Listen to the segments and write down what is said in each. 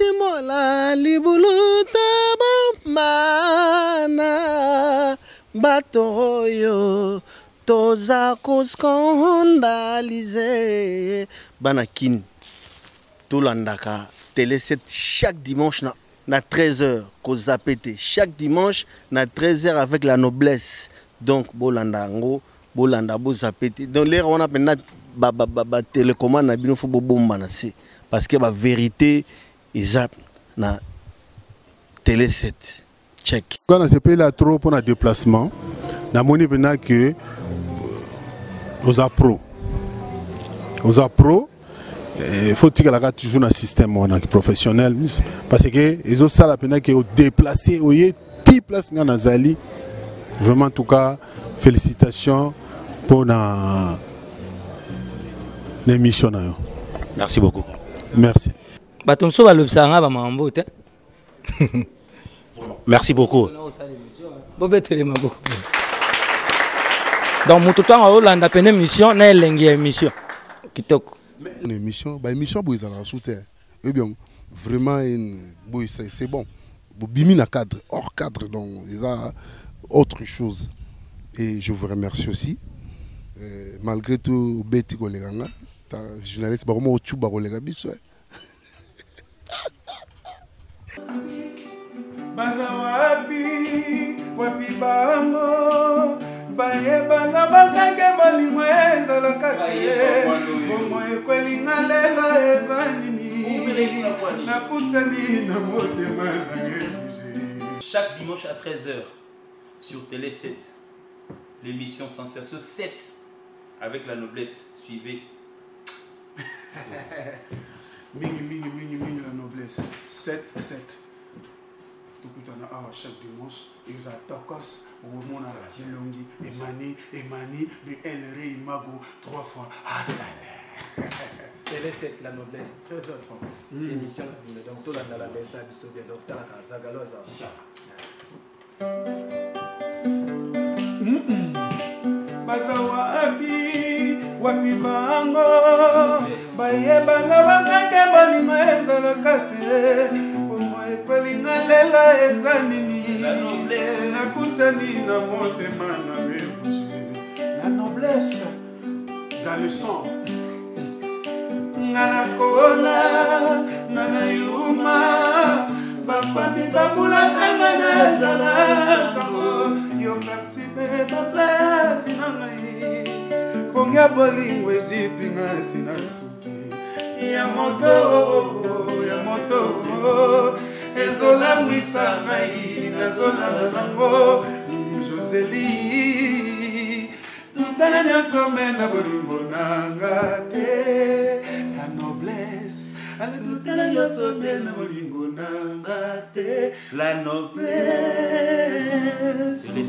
simola libuluta mana batoyo toza skandaliser banakin tolandaka télé 7 chaque dimanche na 13h kozapete chaque dimanche na 13h avec la noblesse donc bolanda ngo bolanda bozapete donc l'air on a maintenant ba télécommande na bino fo bomba na se parce que la vérité est na télé 7 check quand on se paye là trop pour un déplacement na moni maintenant que aux appro il faut que la toujours un système professionnel parce que ils ont ça la peine que déplacer au type place na zali vraiment en tout cas félicitations pour l'émission. Merci beaucoup. Merci. Merci beaucoup. Donc, mon temps on a une émission, na émission. Kitoko. Une émission, vous allez soutenir. Eh bien, vraiment, c'est bon. Vous bimez dans cadre, hors cadre, donc il y a autre chose. Et je vous remercie aussi. Malgré tout, Betty Goleganga, journaliste, vraiment au Tchouba Golegabis. Bazawapi, wapi bango, baye bana batake balimweza la kakaye, bomo ekwelinga lela ezanini, nakutani na motema nangebisi. Chaque dimanche à 13h sur Télé 7, l'émission Sensation 7 avec la noblesse. Suivez. Mingi la noblesse. 7. Tout à chaque dimanche, ils attaquent au moment où Longi, Emani, le LRE, Imago, 3 fois. Ah, ça Télé 7, la noblesse, 13h30. Émission la ville. Donc, tout le monde a la message de Sobia. Donc, tu as la Zagaloza. Bazawapi, wapi bango, baye bana bakake balimweza la kate, bomo ekwelinga lela ezanini, nakutani na motema na mebusi. La noblesse dans le sang. Ngana kona, ngana yuma, bapami babula kangana zala, yo katsibe noblesse nangai. Pongia bolingo ezipinga tina suki ya moto ezola mwisa ngai nazola nango Joseli mutana nyonso mena bolingo nanga te la noblesse ale mutana nyonso mena bolingo nanga te la noblesse.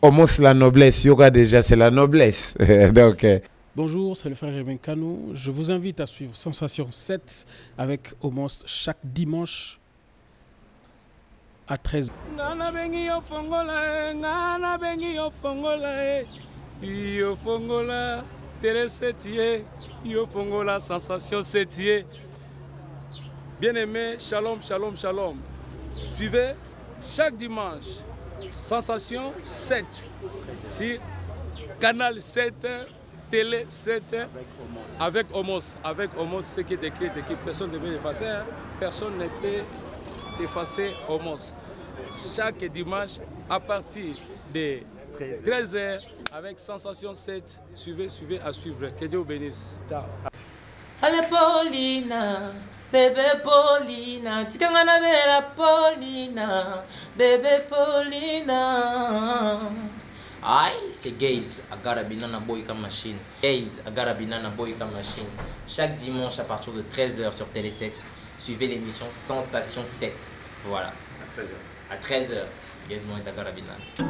Almost la noblesse, yoga déjà c'est la noblesse. Donc bonjour, c'est le frère Révin Kanou. Je vous invite à suivre Sensation 7 avec Omos chaque dimanche à 13h. Ngana bengi yo fongola Télé 7 yo fongola Sensation 7. Bien-aimé, shalom. Suivez chaque dimanche Sensation 7 sur Canal 7. Télé 7 avec Omos, ce qui est écrit, personne ne peut effacer, personne ne peut effacer Omos. Chaque dimanche à partir de 13h avec Sensation 7, suivez à suivre. Que Dieu vous bénisse. Allez Paulina, bébé Paulina, tikangana bela Paulina, bébé Paulina. Aïe, c'est Gaze, Agarabinana Boyka Machine. Gaze, Agarabinana Boyka Machine. Chaque dimanche à partir de 13h sur Télé 7, suivez l'émission Sensation 7. Voilà. À 13h.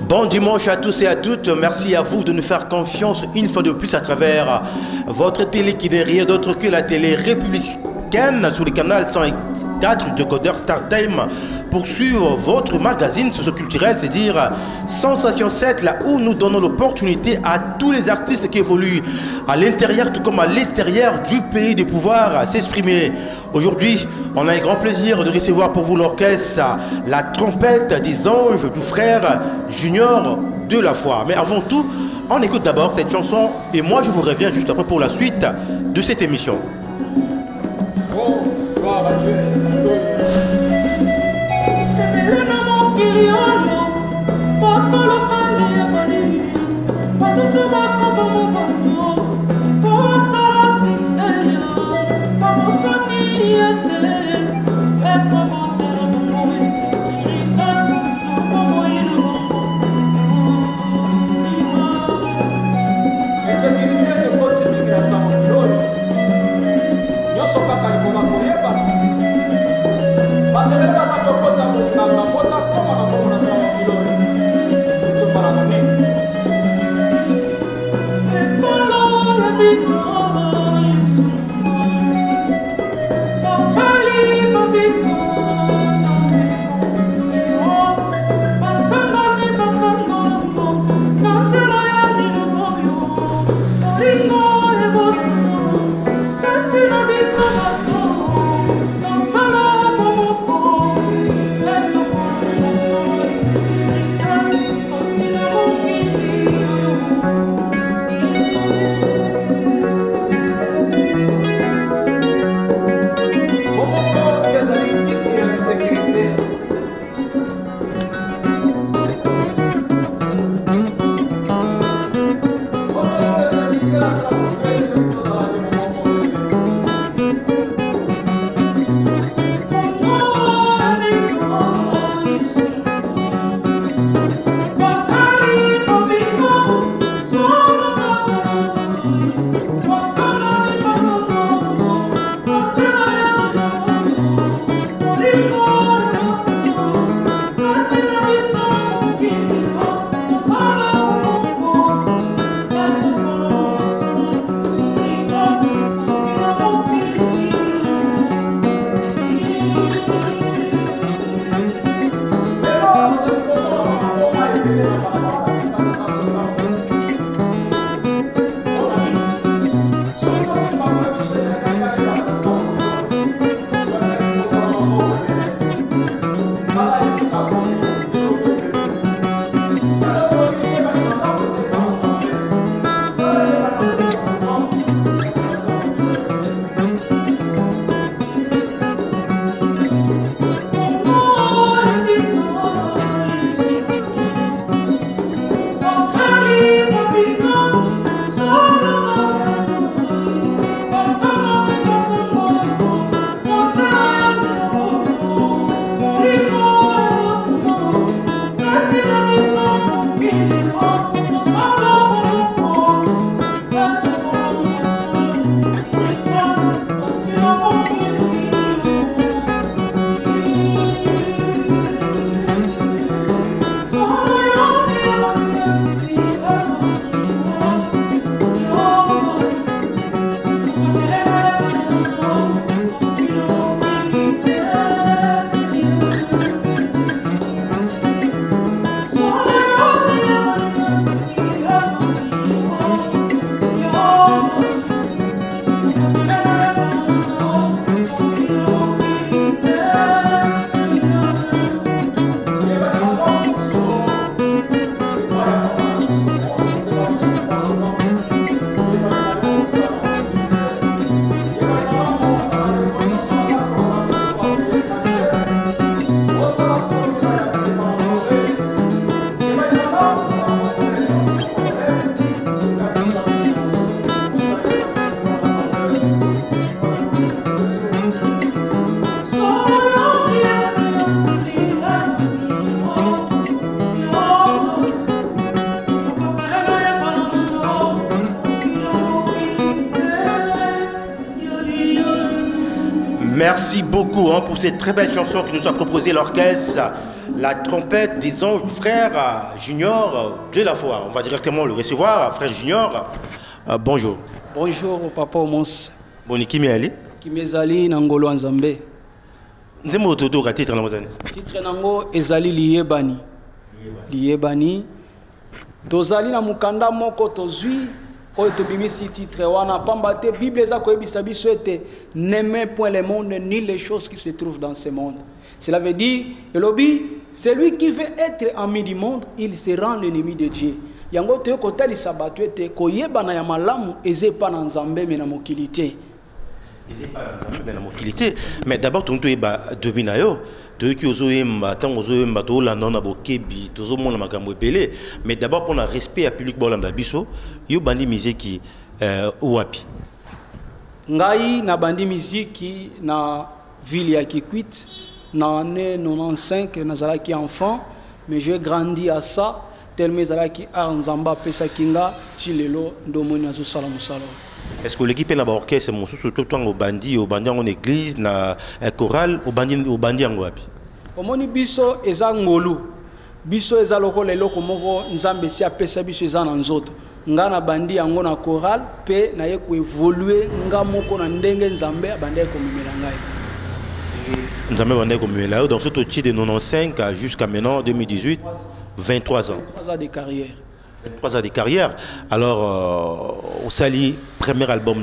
Bon dimanche à tous et à toutes. Merci à vous de nous faire confiance une fois de plus à travers votre télé qui n'est rien d'autre que la télé républicaine sur le canal 4 décodeurs Star Time poursuivre votre magazine socio-culturel, c'est-à-dire Sensation 7, là où nous donnons l'opportunité à tous les artistes qui évoluent à l'intérieur tout comme à l'extérieur du pays de pouvoir s'exprimer. Aujourd'hui, on a un grand plaisir de recevoir pour vous l'orchestre La Trompette des Anges du frère Junior de la Foi. Mais avant tout, on écoute d'abord cette chanson et moi je vous reviens juste après pour la suite de cette émission. Merci beaucoup pour cette très belle chanson qui nous a proposé l'orchestre La Trompette des Anges, frère Junior de la Foi. On va directement le recevoir, frère Junior. Bonjour. Bonjour, papa Omos. Boni Kimi Ali. Kimi Zali Nangolo Nzambe. nzembo to ka titre na mozani titre nango ezali liyebani liyebani tozali na mukanda moko tozwi oyo tobimisi titre wana pamba te Bible eza koyebisa biso ete n'aimez point le monde ni les choses qui se trouvent dans ce monde. Cela veut dire elobi celui qui veut être ami du monde il se rend l'ennemi de Dieu. Yango te kotalisa bato ete koyebana ya malamu eze pa na nzambe me na mokili te. Eze pa na nzambe me na mokili te. Mais d'abord tonto yeba dobina yo toyoki ozoyemba ntango ozoyemba tolanda na bokebi tozomona makambo ebele. Mais d'abord pour na respect ya public bolanda biso yo bandi miziki wapi? Ngai na bandi miziki na ville ya Kikwit na année 95 nazalaki enfant mais j'ai grandi à ça. Tellement zalaki Nzamba pesa kinga tilelo ndomoni azo sala musala. Est-ce que l'équipe na ba orchestre mosusu to to bandi en église na chorale bandi yango wapi? Omoni biso eza ngolu. Biso eza loko leloko moko Nzambe si apesa biso eza na nzoto. Nga na bandi yango na chorale pe na ye ko évoluer nga moko na ndenge Nzambe abandi ko mimela ngai. Nzambe bandi ko mimela donc surtout de 95 jusqu'à maintenant 2018. 23 ans. 23 ans de carrière. 23 ans de carrière. Alors, au Sali, premier album,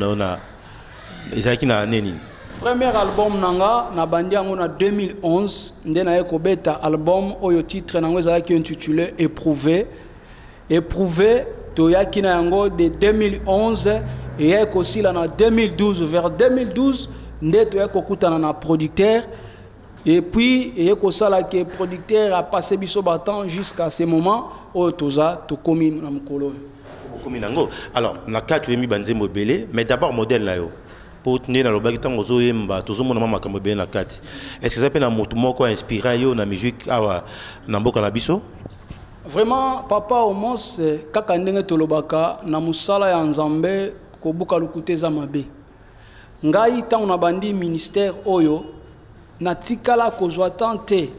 premier album nanga na bandi yango na 2011 ndena yeko beta album oyo titre nango ezalaki intitulé Éprouvé. Éprouvé to yaki na yango de 2011 et yeko sila na 2012 vers 2012 nde to yeko kutana na producteur. Et puis, il y a que producteur a passé biso battant jusqu'à ce moment où toza to komi na mukolo. Alors, na katu emi banzembo belé, mais d'abord modèle là yo. Pour tenir dans le bagi tango zo yemba, tozo mona makambo belé na kati. Est-ce que ça peut na motu moko inspiré yo na musique awa na mboka na biso? Vraiment, papa au moins kaka ndenge tolobaka na musala ya Nzambe ko buka lukute za mabe. Ngai tango na bandi ministère oyo na tikala kozwa tante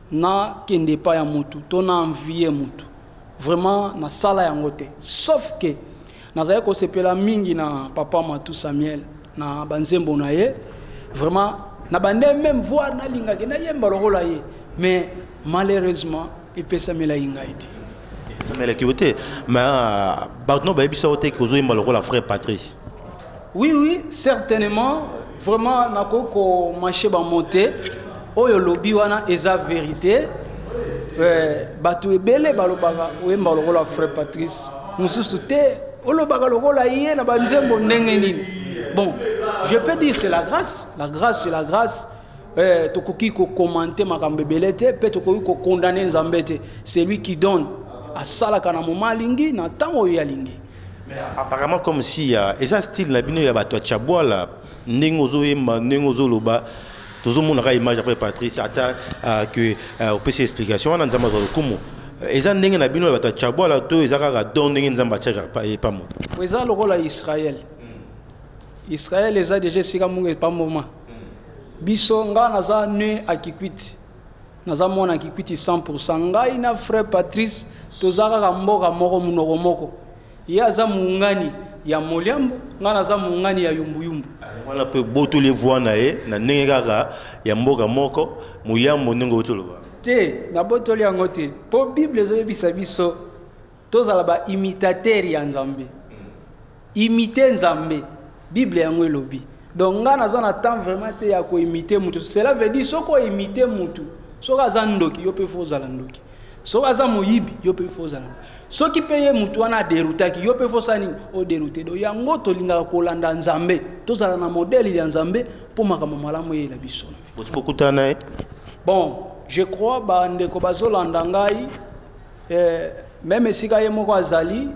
na kende pa ya mutu to na envie mutu vraiment na sala yango te sauf que nazaya ko sepela mingi na papa Matou Samuel na banzembo na ye vraiment na bande même voir na linga ke na yemba lokola ye mais malheureusement ipesa mela inga iti ipesa mela kiote mais batno ba biso te ko zo yemba lokola frère Patrice. Oui certainement. Vraiment, nakoko marché ba monter oyo lobi wana eza vérité batu ebele balobaka oyemba lokola frère Patrice mususu te olobaka lokola ye na banzembo ndenge nini. Bon, je peux dire c'est la grâce c'est la grâce tokoki ko commenter makambo ebele te pe tokoki ko condamner Nzambe te. C'est lui qui donne à salaka na moment lingi na tango ya lingi. Mais apparemment comme si eza style na bino ya bato chabwa la nengozo yemba nengozo loba tozo mona ka image après Patrice ata que au PC explication na Nzamba komo eza ndenge na bino ya bato chabwa la to eza ka don ndenge Nzamba tchaka pa mo eza lokola Israël Israël eza déjà sika munge pa moment biso nga naza ne akikwiti naza mona akikwiti 100% ngai na frère Patrice tozaka ka mboka moko munoko moko ya za mungani ya moliambo ngana za mungani ya yumbu wala pe boto le voix na ye na nengaka ya mboka moko muyambo ndenge otoloba te na boto le yango te po Bible zo yebisa biso tozala ba imitateur ya Nzambe imiter Nzambe Bible yango elobi donc ngana za na temps vraiment te ya ko imiter mutu cela veut dire soko imiter mutu soka za ndoki yo pe fozala ndoki soka za moyibi yo pe fozala ce qui paye mutuana derutaki yo pe fosani o deruté do yango to linga ko landa Nzambe to zala na modèle ya Nzambe pour makama malamu ye la biso bokutana. Bon, je crois ba ndeko bazolanda ngai même sika ye moko azali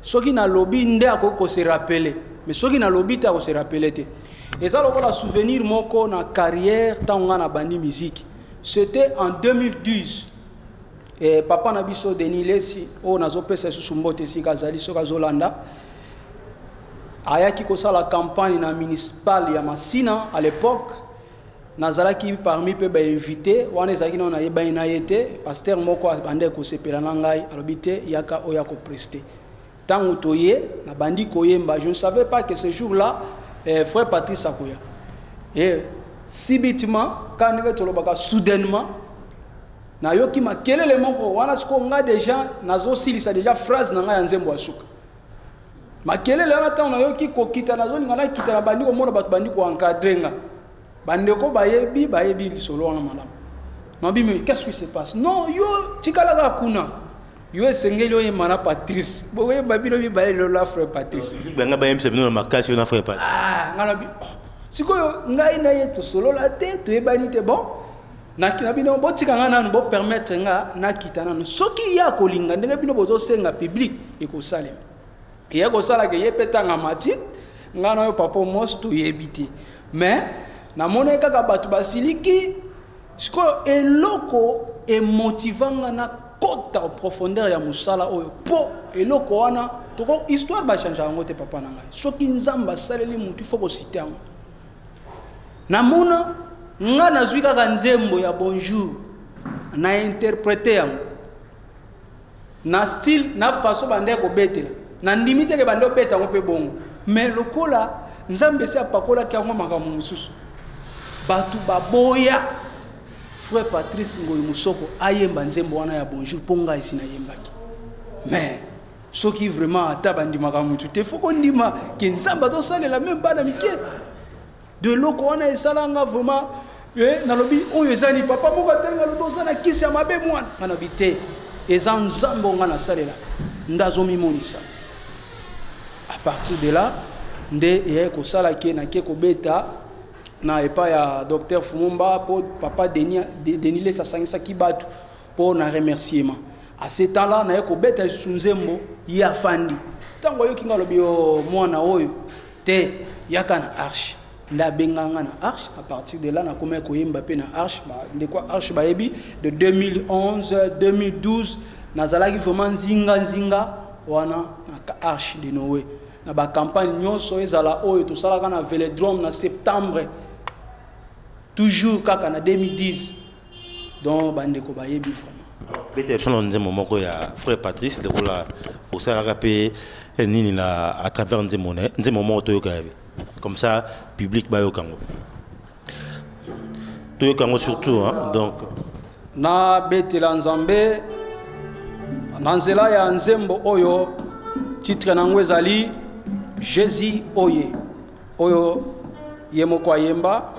soki na lobi nde akoko se rappeler mais soki na lobi ta ko se rappeler te et ça lokola souvenir moko na carrière tanga na bandi musique c'était en 2012. Et papa Nabiso Denis Lesi o nazopesa susu mbote sika zali soka zolanda ayaki kosa la campagne na municipal ya Masina à l'époque nazalaki parmi pe ba invité wana ezaki na yeba ina yete pasteur moko bande ko sepela na ngai alobite yaka oya ko prester tango toye na bandi koyemba je ne savais pas que ce jour-là frère Patrice akoya et subitement quand ndenge tolobaka soudainement na yoki makelele moko wana siko nga déjà nazo silisa déjà phrase na nga ya nzembo ya suka makelele wana ta na yoki kokita nazo ngana kita na bandi ko mona bato bandi ko encadrer nga bandeko bayebi solo wana malamu mabi mais qu'est-ce qui se passe non yo tikala kuna yo esengeli oye mana Patrice boye babilo bi balelo la frère Patrice banga ba yemse bino makasi na frère Patrice ngana bi sikoyo ngai na yeto solo la tête ebani te bon na kina bino botika nga nanu bo permettre nga na kitana no soki ya kolinga ndenge bino bozo senga public ekosalema ya kosala ke yepeta nga mati nga na yo papa mos to yebiti mais na mona kaka batu basiliki sikoyo eloko emotivanga na kota en profondeur ya musala oyo po eloko wana toko histoire ba changer ngote papa na ngai soki nzamba saleli mutu faut ko citer yango namona nga nazwi kaka nzembo ya bonjour na interpréter yango na style na façon bande ko betela na ndimite ke bande beta ngo pe bongo mais lokola nzambe se apakola ki yango makambo mususu batu baboya frère Patrice Ngoi Musoko ayemba nzembo wana ya bonjour ponga isi na yembaki mais soki vraiment ata bandimaka mutu te faut qu'on ndima ke nzamba to salela même bana mike de loko wana esalanga vraiment nalobi oyo ezani papa moko atenga lobi ozana kisi ya mabe mwana nalobi te eza nzambo nga nasalela ndazomimonisa à partir de là nde eye kosala ke na ke kobeta na epa ya docteur Fumumba po papa Denile sasangisa kibatu po na remerciement à ce temps là na eko beta sunzembo ya fandi tango yo kinga lobi mwana oyo te yakana arche la benganga na arche à partir de là na koma ko yemba pe na arche ba ndekwa arche ba yebi de 2011 2012 nazalaki vraiment nzinga wana na arche de Noé na ba campagne nyonso ezala oyo to sala kana Vélodrome na septembre toujours kaka na 2010 donc bandeko bayebi vraiment bete son nzembo moko ya frère Patrice le kola osala pe nini na à travers nzembo moko to yokabe comme ça public ba yokango to yokango surtout hein donc na betela nzambe na nzela ya nzembo oyo titre nango ezali Jésus oyo yemoko ayemba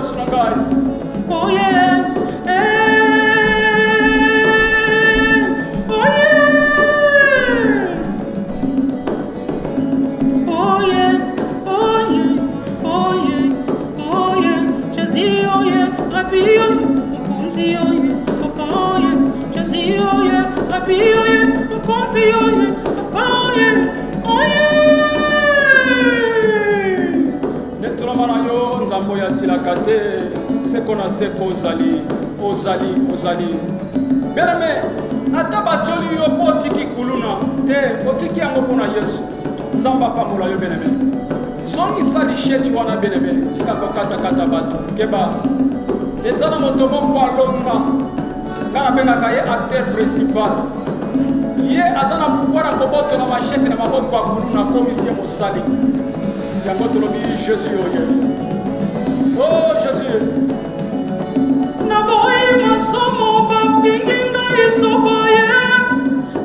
yesu na ngai Oh yeah, oh yeah, oh yeah, oh yeah, oh yeah, oh yeah, Jésus, oh yeah, Rabbi, oh yeah, Mokonzi, oh yeah, Papa, oh yeah, Jésus, oh yeah, Rabbi, oh yeah, Mokonzi, oh yeah, Papa, oh yeah, oh yeah. netolama na yo nzambe oyo asilaka te seko na seko ozali beleme ata batioli yo mpo otiki kuluna te otiki yango mpo na yesu nzambe apambola yo beleme zongisa lisheti wana beleme tika kokatakata bato keba eza na moto moko alonga nga nabengaka ye acteur principal ye aza na pouvoir ya kobotola mashete na maboko ya kuluna komisi ye mosali yango tolobi jésus oye oh jésus naboyi masomo bapingi ngai soboye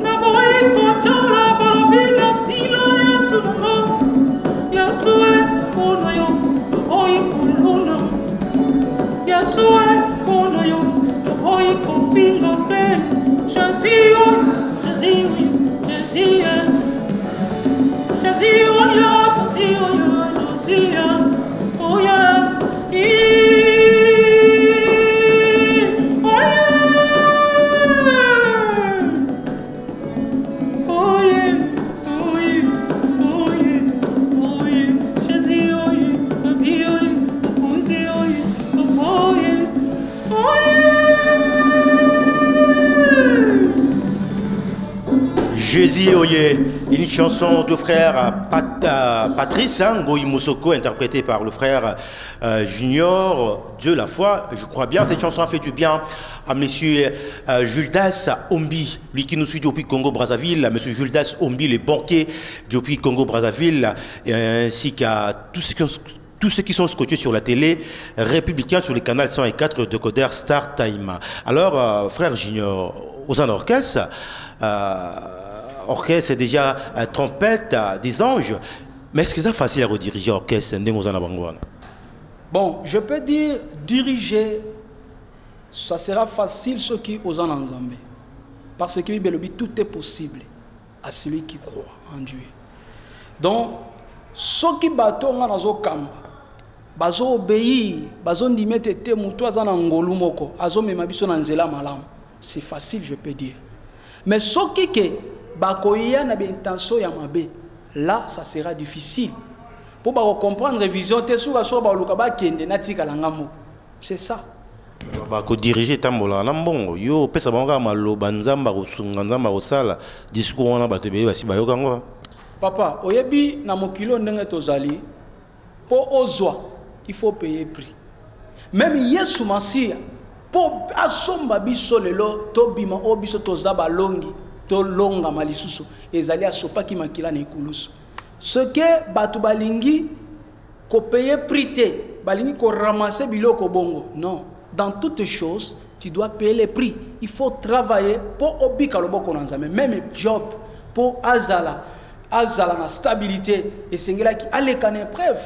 naboyi kotola balobi na silo yesu nanga yasue mpona yo naboyi kolona yasue mpona yo naboyi kofinga te jésus oh yeah. Jésus Oye, une chanson du frère Patrice Ngoyi Mosoko, interprétée par le frère Junior, Dieu la foi, je crois bien. Cette chanson a fait du bien à monsieur Juldas Ombi, lui qui nous suit depuis Congo-Brazzaville, monsieur Juldas Ombi, le banquier depuis Congo-Brazzaville, ainsi qu'à tous ceux qui sont scotchés sur la télé républicaine sur le canal 104 de Coder Star Time. Alors, frère Junior, aux orchestres, orchestre, c'est déjà trompette, des anges. Mais est-ce que c'est facile à rediriger orchestre? Bon, je peux dire diriger, ça sera facile ceux qui osent en ensemble. Parce que tout est possible à celui qui croit en Dieu. Donc, ceux qui battent en Azokamba, bazo obéir, bazo ndimete te mutu azana ngolu moko, azo memabiso na nzela malam. C'est facile, je peux dire. Mais ceux qui bakoya na intention ya mabe, là ça sera difficile. Pour comprendre révision te suka so ba luka ba kende na tika langamo. C'est ça. Bako diriger tambola na mbongo yo pesa bango maloba nzamba kosunga nzamba kosala discours wana bato be basi bayoka ngo. Papa, oyebi na mokilo ndenge tozali po ozwa, il faut payer prix. Même Yesu Masia po asomba biso lelo to bima obiso tozaba longi to longa malisusu ezali asopa ki makila na ikulusu. Ce que batu balingi ko payer prix te, balingi ko ramasser biloko bongo. Non, dans toutes choses, tu dois payer les prix. Il faut travailler pour obika loboko nanzame, même job pour azala na stabilité et sengela qui allait qu'en épreuve.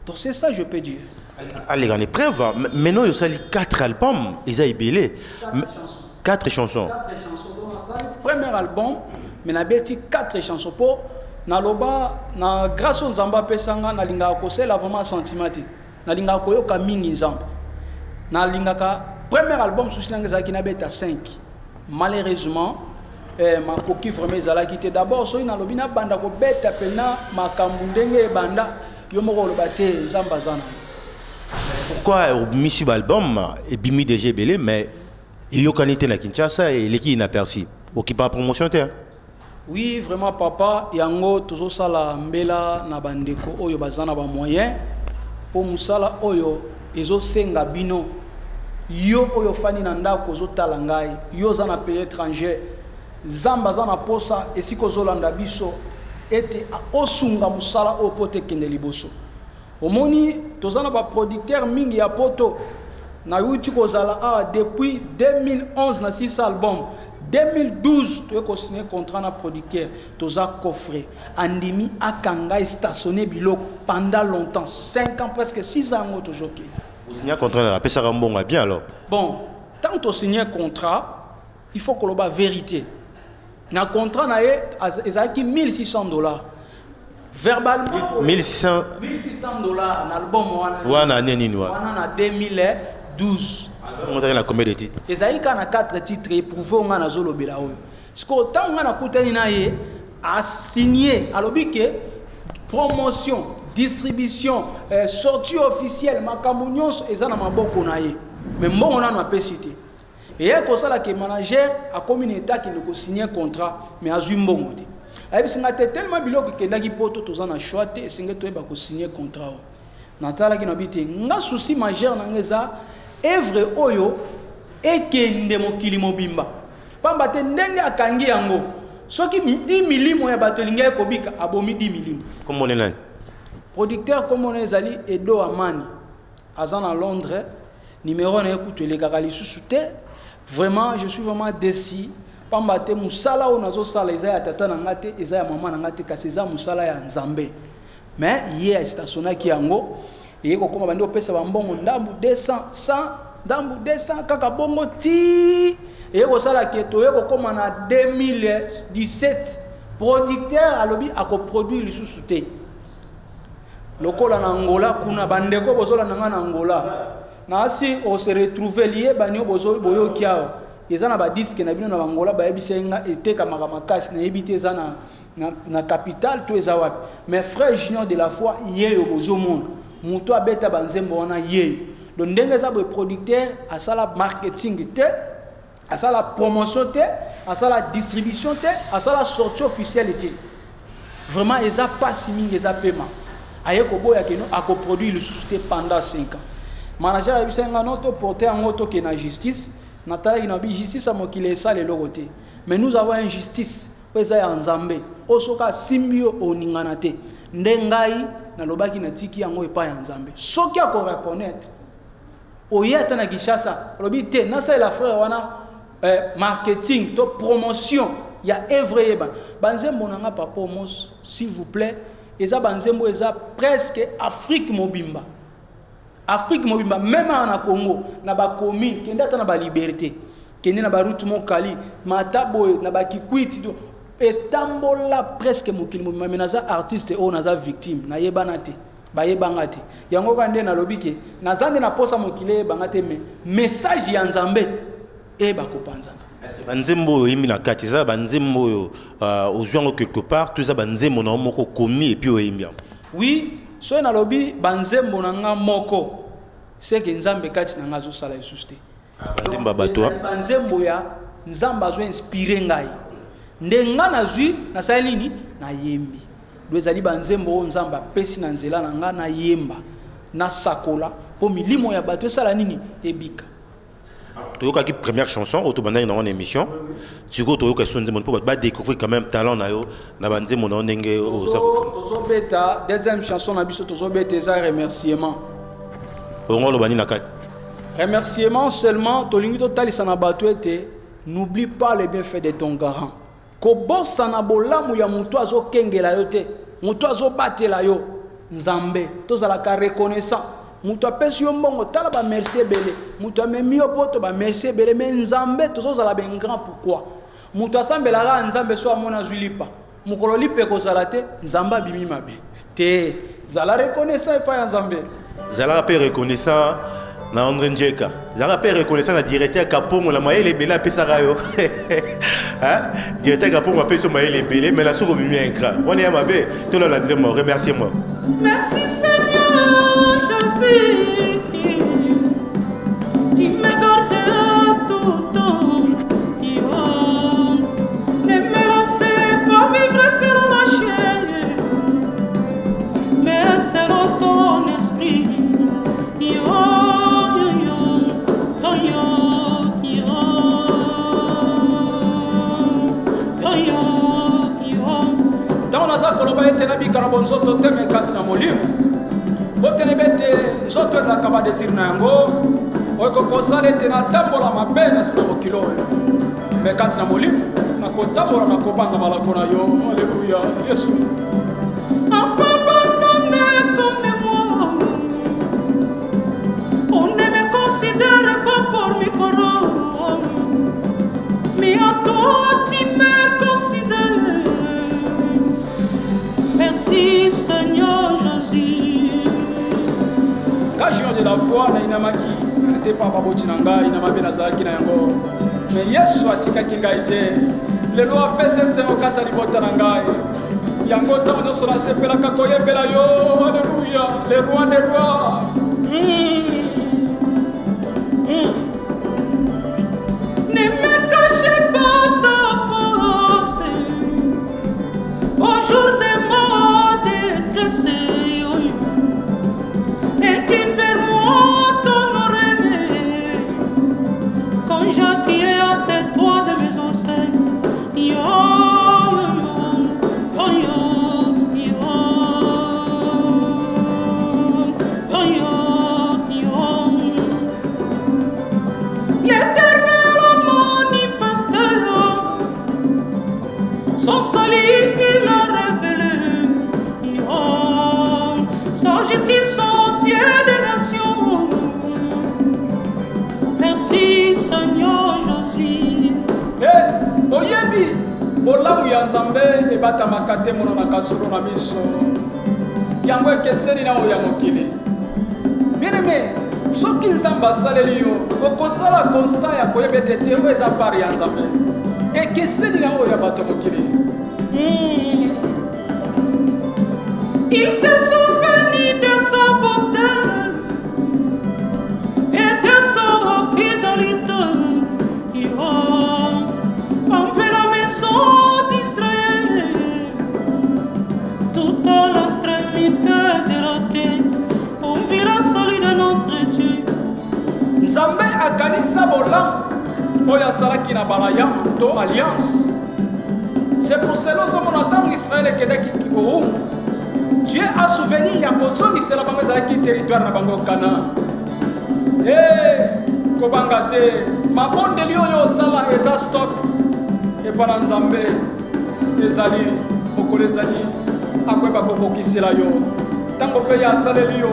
Donc c'est ça je peux dire. Allez en épreuve, maintenant il y a 4 albums, ils ont ébélé. 4 chansons. 4 chansons. Premier album, mais na beti 4 chansons pour na loba na grâce aux zamba pesanga na linga ko c'est vraiment sentimenté. Na linga ko yo ka mingi zamba. Na linga ka premier album sous silanga zaki na beta 5. Malheureusement ma coquille vraiment zala quitté d'abord so ina lobina banda ko beta pena makambu ndenge banda yo moko lobate zamba zana. Pourquoi au Michi album et bimi déjà belé mais il y a qualité na Kinshasa et l'équipe inaperçu au qui pas promotion te. Oui vraiment papa yango tozo sala mbela na bandeko oyo bazana ba moyen pour musala oyo ezo senga bino yo oyo fani na ndako zo tala ngai yo za na pays étranger zamba za na posa esiko zo landa biso ete osunga musala o pote kende liboso. Omoni tozana ba producteur mingi ya poto na yuti kozala depuis 2011 na 6 albums 2012 tu as signé contrat na producteur toza coffret andimi akanga stationné biloko pendant longtemps 5 ans presque 6 ans toujours. Vous signez un contrat, après ça rembonga bien alors. Bon, tant que tu signes un contrat, il faut que l'on ait vérité. Dans le contrat, il y a 1600 $. Verbalement, 1600 $1600 dans l'album. Ouais, en 2012. On a combien de titres? Il y a 4 titres éprouvés au Manazolo Belao. Ce que tant que a signé à l'objet promotion, distribution, sortie officielle, makamunion, et ça n'a pas beaucoup naïe. Mais moi on a pas cité. Et il y a comme ça que le manager a comme un état qui ne signé un contrat, mais a joué un bon côté. Et puis c'est tellement bilo que n'agi poto tous en a choisi, c'est que tu es pas signé un contrat. Natala qui n'habite, n'a souci majeur n'angeza, œuvre oyo et que ndemo kilimo bimba. Pamba te ndenge akangi yango. Soki 10 millimètres ya batolinga ekobika abomi 10 millimètres. Comment on est là? Producteur comme on est allé Edo Amani, Azan à Londres, numéro 1 écoute les Garali sous-souté. Vraiment, je suis vraiment déçu. Pambate musala ou nazo sala izaya tata nangate izaya mama nangate kaseza musala ya Nzambe. Mais hier stationna ki yango et ko koma bandi opesa bambongo ndambu 200 100 ndambu 200 kaka bongo ti et ko sala ki to koma na 2017 producteur alobi akoproduire le sous-souté. Lokola na Angola kuna bandeko bozola nanga na Angola na si on se retrouver lié banyo bozo boyo kiao ezana ba disque na bino na Angola ba ebisenga eteka makamaka na ebité ezana na capitale to ezawapi mais frère junior de la foi yeyo bozo monde muto abeta banzembo wana yeyo donc ndenge za bo producteur asala marketing te asala promotion te asala distribution te asala sortie officielle te vraiment eza pas si mingi eza paiement ayeko boya keno akoproduire le société pendant 5 ans. Manager a bisenga noto porter en auto que na justice, natala ina bi justice a mokile ça le logoté. Mais nous avons une justice pesa ya Nzambe. Osoka simbio oningana te. Ndengai na lobaki na tiki yango epa ya Nzambe. Soki ako reconnaître. Oyata na Kishasa, lobi te na sa la frère wana marketing to promotion ya œuvre yeba. Banzembo nanga papa mos s'il vous plaît. Eza banzembo eza presque Afrique mobimba. Afrique mobimba même en Congo na ba commune kenda ta na ba liberté. Kende na ba route mokali, matabo na ba kikwiti do etambola presque mokili mobimba menaza artiste o naza victime na yebanate. Ba yebangate. Yango kande na lobike nazande na posa mokile bangate me message ya Nzambe e ba kopanzana. Est-ce que banzembo yimi na kati za banzembo ozwango quelque part tout ça banzembo na moko komi et puis oyimbi. Oui, so na lobi banzembo na nga moko c'est que Nzambe kati na nga zo sala isuste. Banzembo batwa. Banzembo ya Nzamba zo inspirer ngai. Ndenga na zui na salini na yembi. Dwezali banzembo Nzamba pesi na nzela na nga na yemba na sakola po milimo ya bato sala nini ebika. Toyoka qui première chanson autobanda dans une émission tu go toyoka sonze mon pour découvrir quand même talent na yo na banze mon ndenge tozo beta deuxième chanson na biso tozo beta za remerciement ngolo bani na kati remerciement seulement tolingi to talisa na bato ete n'oublie pas les bienfaits de ton garant ko bossa na bolamu ya muto azo kengela yo te muto azo batela yo Nzambe tozala ka reconnaissant. Mutu apesi yo mbongo tala ba merci belé mutu amemi yo poto ba merci belé mais Nzambe tozozala ben grand pourquoi mutu asambela ra Nzambe so amona zulipa mukolo lipe ko salate Nzamba bimi mabe te zala reconnaissant pa Nzambe zala pe reconnaissant na André Njeka zala pe reconnaissant na directeur Kapongo la maye lebela pesa rayo hein directeur Kapongo apesi maye lebele mais la soko bimi encra on est mabe to la ndemo remerciez-moi. Merci Seigneur Jésus, tu me gardes tout temps. Ne me laissez pas vivre sur ma chair, mais selon ton esprit. Dans la zone, on va être nabi karabonzo teme kati na molimo. Botene bete zoto za kaba desir na yango. Oko kosale tena tambola mabena sina mokilo. Me kati na molimo na kotambola na kopanga malako na yo. Alléluia. Yesu. Enfin, comme moi, on religion de la foi na inamaki te papa bochinanga inamabe nazaki na yango mais Yesu atikaki ngai te lelo apese semo kata libota na ngai yango ntango nyonso nasepelaka koyembela yo alleluya le roi des rois. Ne me cachez pas ta force au jour de ma détresse, et qu'il vers moi ton oreille quand j'acquiers à tes toits de mes osseils. Son salut il a révélé, sa justice au ciel des nations. Merci Seigneur Jésus. Oyebi bolamu ya Nzambe ebatamaka te mono na kasolo na miso yango ekeseni na oya mokili. Bien-aimé, soki Nzambe asaleli yo okosala constat ya koyeba ete te oyo eza pari ya Nzambe ekeseni na oyo ya bato mokili. Il s'est souvenu de sa bonté et de sa fidélité envers la maison d'Israël, toute l'extrémité de la terre, on verra salut de notre Dieu. Nzambe akanisa bolamu oyo asalaki na balayam to alliance. C'est pour cela que nous Israël et Dieu a souvenu ya kozongi sela bango ezalaki territoire na bango Kana. Kobanga te mabondeli oyo osala eza stock epana Nzambe ezali mokolo ezali akoyeba kokokisela yo ntango mpe ya asaleli yo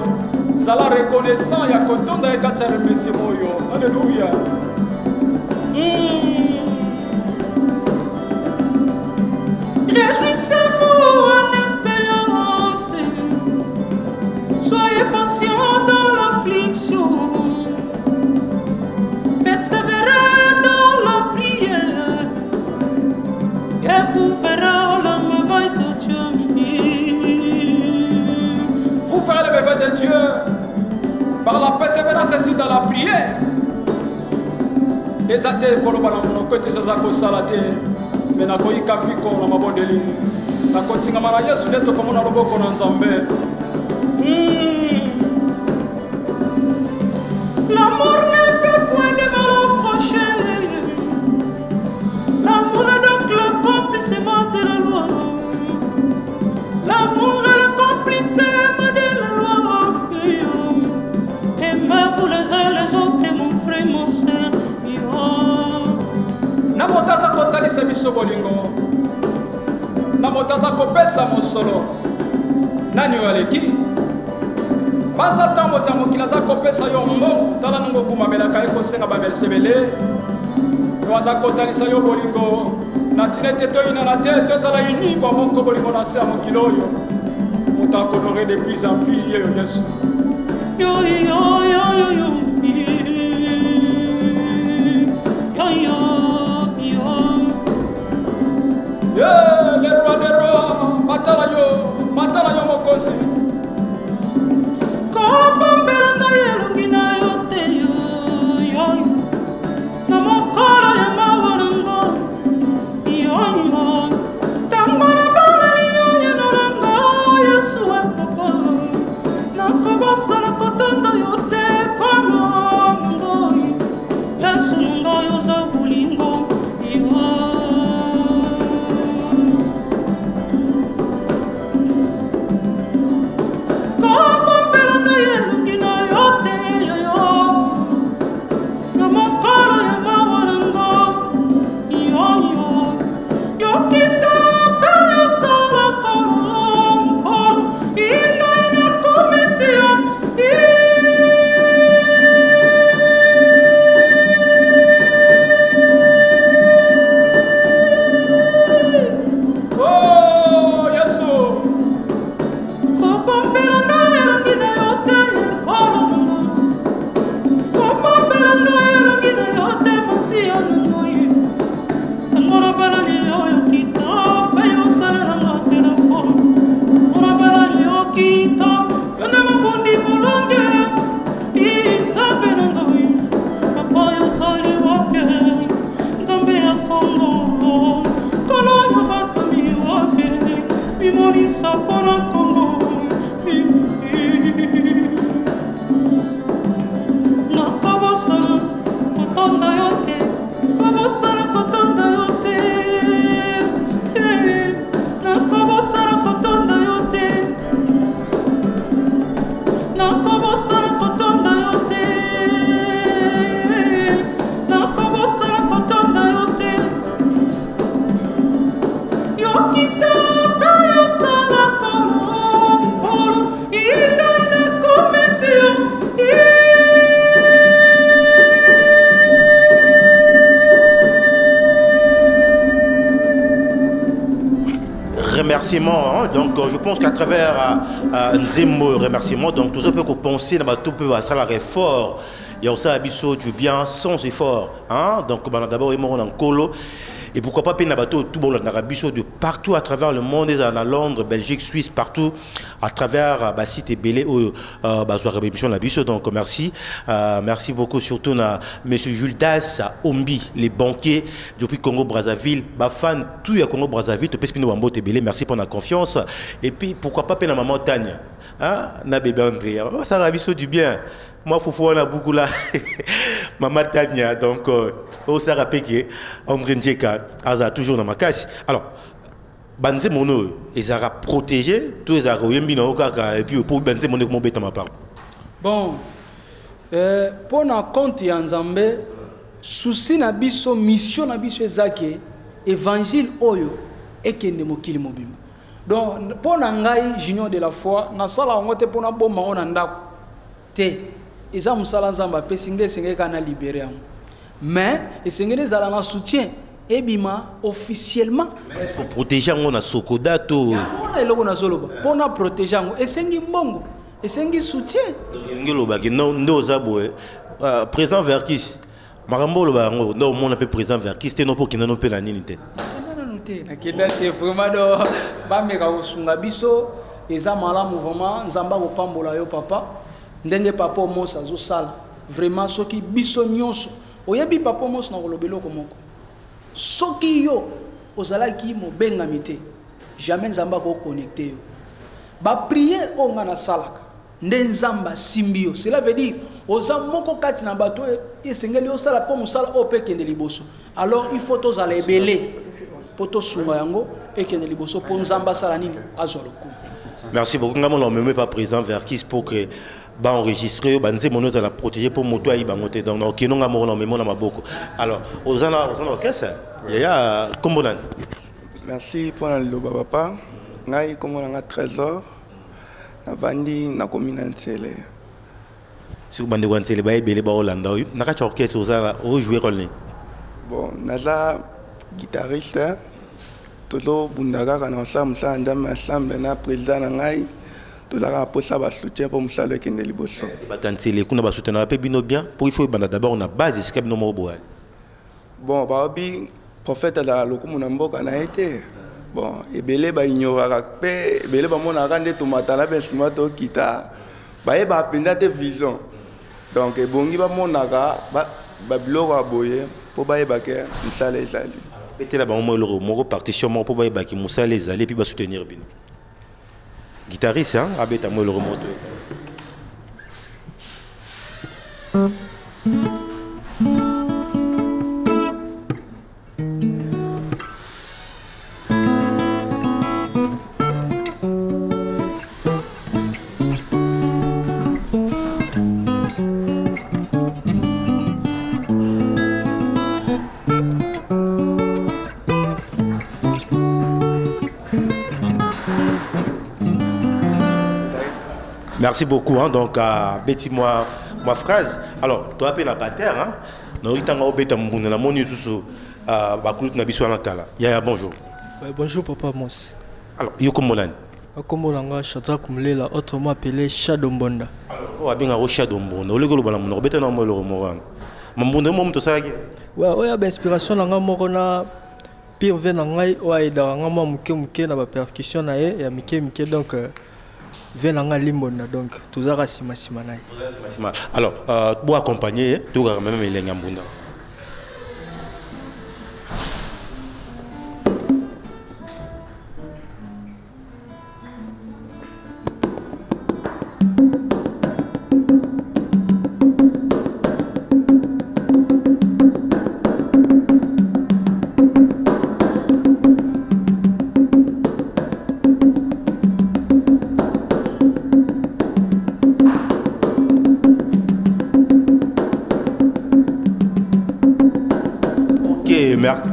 zala reconnaissant ya kotonda ye kati ya remerciement oyo. Alléluia. Réjouissez-vous en espérance, soyez patients dans l'affliction, persévérez dans la prière, et vous verrez la merveille de Dieu. Vous ferez la merveille de Dieu par la persévérance et dans la prière. Les athées pour le ballon, côté de Salate. Mais na koyika piko na mabondeli na kotinga mara Yesu ndeto komona loboko na Nzambe. L'amour ne fait point de mal au prochain. L'amour est donc l'accomplissement de la loi. L'amour est l'accomplissement de la loi. Aimez-vous les uns les autres, mon frère, mon sœur. Namotaza kotalisa biso bolingo namotaza kopesa mosolo nani oyo aleki baza ntango mokili aza kopesa yo mbo tala nungo okumamelaka ye kosenga bamersebele yo aza kotalisa yo bolingo na ntina ete toyina na te tozala uni bamoko bolingo na se ya mokili oyo moto akonore de plus en plus ye yo Yesu. Le roi des rois, matala yo mokonzi. Kopombela na yelungi na yo te yo na mokolo ya mawa nango yo tango na baleli yo na nango Yesu papa na kobosana kotonda yo remerciements. Hein. Donc, je pense qu'à travers Nzembo remerciements, donc tout ça peut penser dans tout peut ça la fort. Il y a aussi Abisso du bien sans effort. Hein. Donc, d'abord, ils m'ont en colo. Et pourquoi pas payer tout le monde de partout à travers le monde, dans Londres, Belgique, Suisse, partout, à travers site et Belé ou émission la biso. Donc merci, merci beaucoup surtout à Monsieur Jules Das, Ombi, les banquiers depuis Congo Brazzaville, fan tout à Congo Brazzaville, tu peux spinner Wambo et Belé. Merci pour la confiance. Et puis pourquoi pas payer la maman Tania, hein, na bébé André, ça la biso du bien. Moi, Foufou, on a beaucoup là. Maman Tania, donc, au Sarapeke, André Ndjeka, Aza toujours dans ma casse. Alors, Banze Mono, ils ont protégé, tous les Aroyembino, et puis pour Banze Mono, comment bête ma part. Bon, pour na compte Yanzambe, souci na biso, mission na biso ezake, évangile oyo, et que ne mokili mobile. Donc, pour na ngai, junior de la foi, na sala ngote pour na bomba on anda te. Et ça, Nzamba peut s'engager à libérer. Mais, il s'engage à la soutien. Et bima, officiellement. Est-ce qu'on protège on Sokoda tout? Pour nous protéger, et c'est un bon. Et c'est un soutien. Présent vers qui? Marambo, non, on appelle présent vers qui? C'était non pour qu'il n'en ait pas la nité. Vraiment, Nzamba pambola yo papa. Ndenge papa mos azo sala vraiment soki biso nyonso oyebi papa mos na kolobelo komoko soki yo ozalaki mobenga mite jamais nzamba ko connecter yo ba prière onga na salaka nde nzamba simbio cela veut dire oza moko kati na bato esengeli osala po musala opekende liboso alors il faut tozala ebele po tosunga yango ekende liboso po nzamba sala nini azolo ko. Merci beaucoup. Nous ne même pas présent vers qui pour que enregistrer, banze mono za la protéger pour moto ayi bangote donc ok non nga mona memo na maboko. Alors ozana qu'est-ce il y a kombonan. Merci pour le papa. Ngai komona trésor na vandi na commune Ntsele. Sur bande wa Ntsele ba ebele ba Holanda oyo na ka orchestre ozana o jouer rôle. Bon, naza guitariste. Tolo bundaka kana osamsa ndama sambe na président na ngai. Tout la rapport ça va soutien pour Moussa qui est liboso. Batantsele kuna ba soutenir pe bino bien pour il faut d'abord on a base skep no mo boal. Bon ba bi prophète la lokumu na mboka na été. Bon ebele ba ignoraka pe ebele ba mona rande to matala ben simato kita. Ba e ba pinda te vision. Donc ebongi ba monaka ba biloko aboye pour ba e ba ke Moussa les ali. Peut-être là ba mo partition mo pour ba e ba ki Moussa les ali puis ba soutenir bino. Guitariste, hein, Abeta moi le remonte. Merci beaucoup. Hein, donc, Betty, moi phrase. Alors, tu as appelé la bataire. Hein? Bonjour. Bonjour, Papa Mos. Alors, Yokomolan. Yokomolanga, Chatra Kumlela, autrement appelé Shadombonda. Alors, tu as un Shadombonda. Tu as un inspiration dans Morona. Pire venangai, ouais, dans un muke na percussion na e, ya mike donc. Venanga limbona donc tuzara sima nai. Alors pour accompagner tu vas même les ngambunda. Merci. Merci.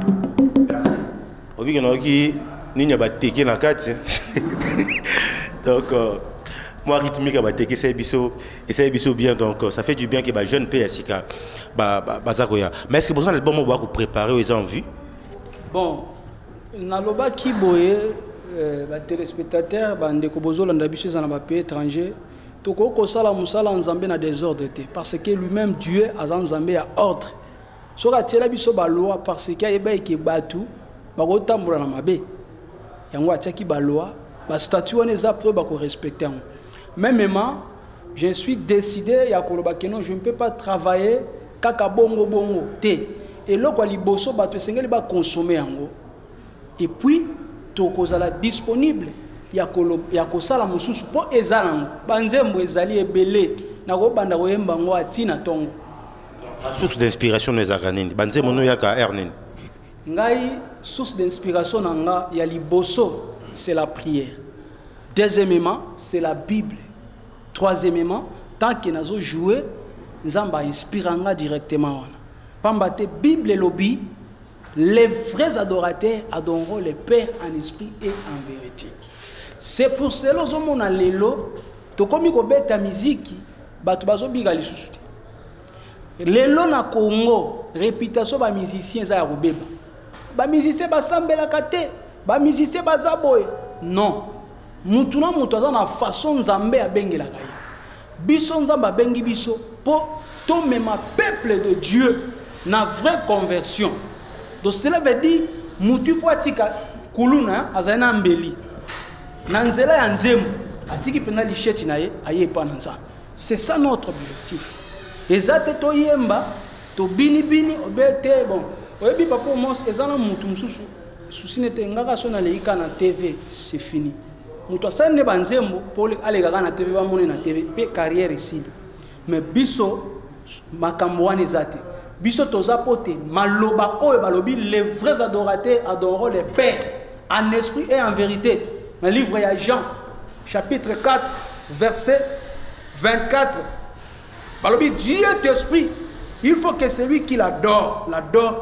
Donc, moi, rythmique, c'est bien. Donc, ça fait du bien que les jeunes PSIK. Mais est-ce que vous avez l'album pour préparer aux en vue? Bon, Naloba Kiboye, téléspectateurs, bandeko bozolanda biso dans les pays étrangers, toko kosala musala nzambe na désordre te parce que lui-même Dieu a nzambe à ordre. Soka tiela biso ba loi parce que yeba ke batu ba kotambola na mabe. Yango atiaki ba loi, ba statut on eza pour ba ko respecter. Mêmement, je suis décidé ya koloba que non, je ne peux pas travailler kaka bongo bongo te. Et loko liboso batu sengeli ba consommer yango. Et puis tokozala disponible ya kosala mususu po ezala banzembo ezali ebele na kobanda koyemba ngo atina tongo. La source d'inspiration nous a gagné. Banzembo no yaka ernen. Ngai source d'inspiration nanga ya liboso c'est la prière. Deuxièmement, c'est la Bible. Troisièmement, tant que nazo jouer nzamba inspiranga directement wana. Pambate Bible et lobby. Les vrais adorateurs adoreront le Père en esprit et en vérité. C'est pour cela que nous avons lelo, to komi ko beta musique, batu bazo biga lisusu. Lelo na Congo, réputation ba musiciens za robeba. Ba musiciens ba sambela kate, ba musiciens ba zaboy. Non. Mutu na mutu aza na façon nzambe abengela kaya. Biso nzamba bengi biso po to mema peuple de Dieu na vraie conversion. Donc cela veut dire mutu fo atika kuluna azana mbeli nanzela ya nzemu atiki pena licheti na ye aye pa nanza. C'est ça notre objectif. Ezate to yemba to bini bini obete bon oyebi papa mos ezana mutu mususu susinete ngaka sona leika na TV, c'est fini. Mutu asane banzembo pour aller na TV ba mona na TV pe carrière ici. Mais biso makambo wana ezate biso tozapote maloba oyo balobi les vrais adorateurs adoreront le Père en esprit et en vérité. Le livre de Jean chapitre 4 verset 24. Balobi Dieu est esprit. Il faut que celui qui l'adore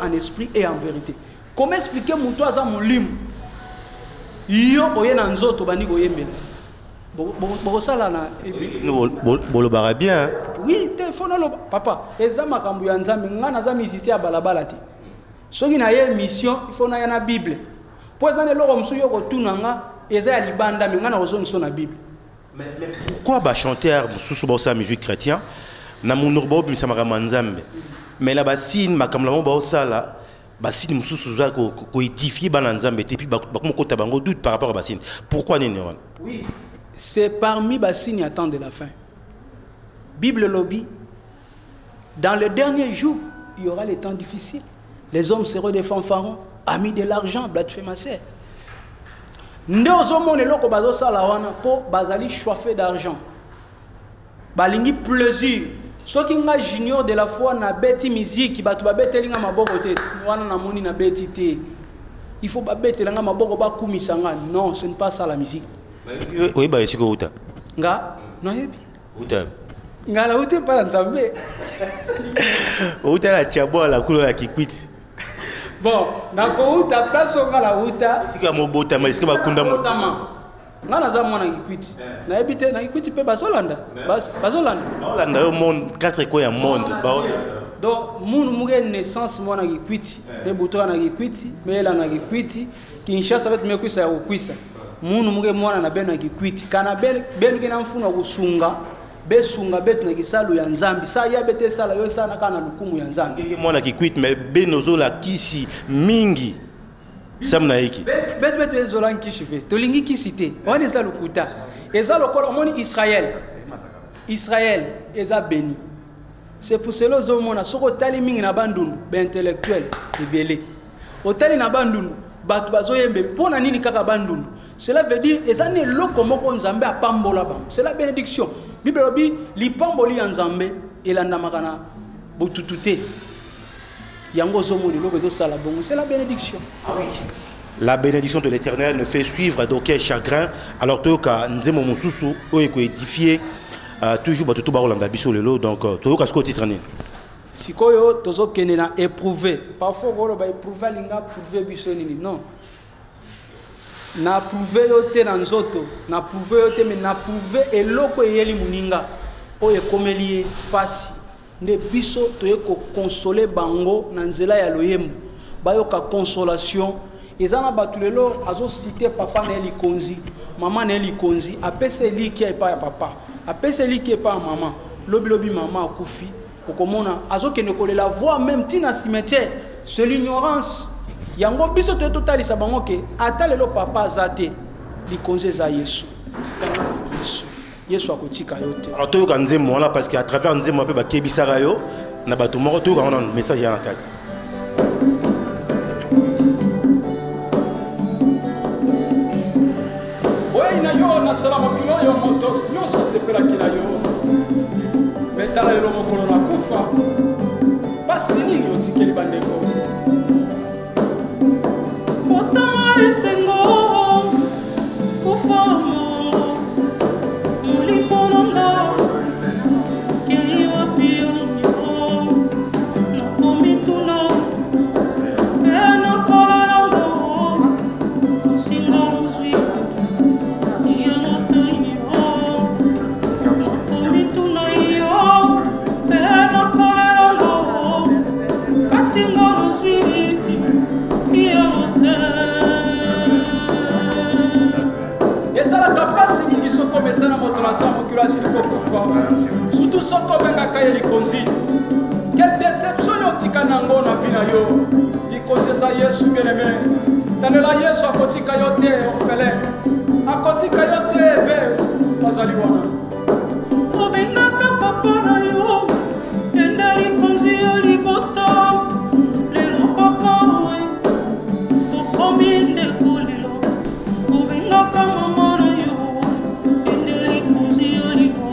en esprit et en vérité. Comment expliquer muto aza mulimu yo oyena nzoto bandi koyembela bokosala na bolobara bien. Oui, téléphone lo papa eza makambo ya nzambe ngana za musicien balabala te soki na ye mission il faut na ya na Bible po eza ne loko musu yo kotuna nga eza ya libanda me ngana ozongiso na Bible. Mais pourquoi ba chanteur mususu ba sa musique chrétien na munurbo bisamaka manzambe mais la basine makamla mo ba osala basine mususu za ko édifier bana nzambe te puis ba komokota bango doute par rapport à basine. Pourquoi nene wana? Oui, c'est parmi basine attend de la fin. Bible lobby, dans le dernier jour, il y aura les temps difficiles. Les hommes seront des fanfarons, amis de l'argent, blasphémateurs. Nous avons des gens pour bazali choifer d'argent. Balingi plaisir. Ceux qui ont junior de la foi na beti musique, qui batu babete linga maboko te, wana na moni na beti te. Il faut babete linga maboko ba kumisanga. Non, ce n'est pas ça la musique. Oui, bah c'est quoi uta? Nga, non yebi. Uta. Ngala ute para nzambe. Uta la tiabo la couleur la kikwiti. Bon, nako uta place ngala uta. Sika mobota mais sika bakunda mo. Ngana za mwana kikwiti. Na ebite na kikwiti pe bazolanda. Bazolanda. Bazolanda yo monde 4 ko ya monde. Donc munu muge naissance mwana kikwiti. Ne buto na kikwiti, mela na kikwiti, Kinshasa bet mekwisa ya ukwisa. Munu muge mwana na bena kikwiti. Kana ben gena mfuna kusunga. Besunga bet na kisalu ya nzambi sa ya bete sala yo sana kana lukumu ya nzambi kiki mwana kikwit me benozo la kisi mingi samna hiki bet ezola kishi fe tolingi kisi te on eza lukuta eza lokola moni Israël eza béni. C'est pour cela que mona soko tali mingi na bandunu be intellectuel ebele otali na bandunu batu bazoyembe pona nini kaka bandunu. Cela veut dire eza ne loko moko nzambe apambola bango. C'est la bénédiction. Bible dit lipamboli ya nzambe elandamaka na botutute yango zomoni loko ezosala bongo. C'est la bénédiction. Ah oui. La bénédiction de l'Éternel ne fait suivre d'aucun chagrin alors que nzemo mususu oyo ko édifier toujours batutu baolanda biso lelo donc toyoka siko titre nini sikoyo tozokende na éprouver parfois kolo ba éprouver linga prouver biso nini non na prouver yote na nzoto na prouver yote mais na prouver eloko eyeli muninga oyo ekomeli pasi nde biso toyeko consoler bango na nzela ya loyembo bayoka consolation ezana batulelo azo citer papa na likonzi maman na likonzi apese liki epa ya papa apese liki epa ya maman lobi maman akufi okomona azokende kolela voix même tina cimetière c'est l'ignorance yango biso to totalisa bango ke ata lelo papa azate likonzi za Yesu Yesu akotika yote alors to kanze mo là parce que à travers nze mo pe ba kebisaka yo na bato moko to kana message ya kati na yo na salama kilo yo moto yo sa sepela kila yo betala yo mokolo na kufa basi nini yo tikeli bandeko Potama esengo kufa mulipononga kiriwa pio nakomituna ena kolalongo singa uzwi surtout soko benga kaya likonzi quelle déception yo tika nango na vina yo likonzi za Yesu bien-aimé tanela Yesu akotika yo te orphelin akotika yo te veuve bazali wana obengaka papa na yo enda likonzi yo libota lelo papa we okomi ndeko lelo obengaka mama na yo enda likonzi yo libota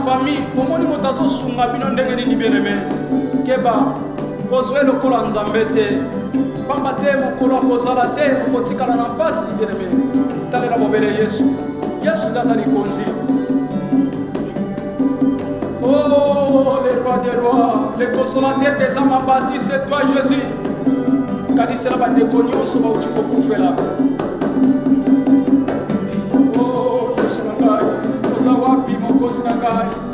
famille omoni moto azosunga bino ndenge nini bien-aimé keba kozwe lokola nzambe te pamba te mokolo akozala te okotikala na mpasi bien-aimé talela mobele Yesu nde aza likonzi oh le roi des rois le consolateur des âmes abattues c'est toi Jésus kanisela bandeko nyonso bauti kokufela oh Yesu na ngai oza wapi mokonzi na ngai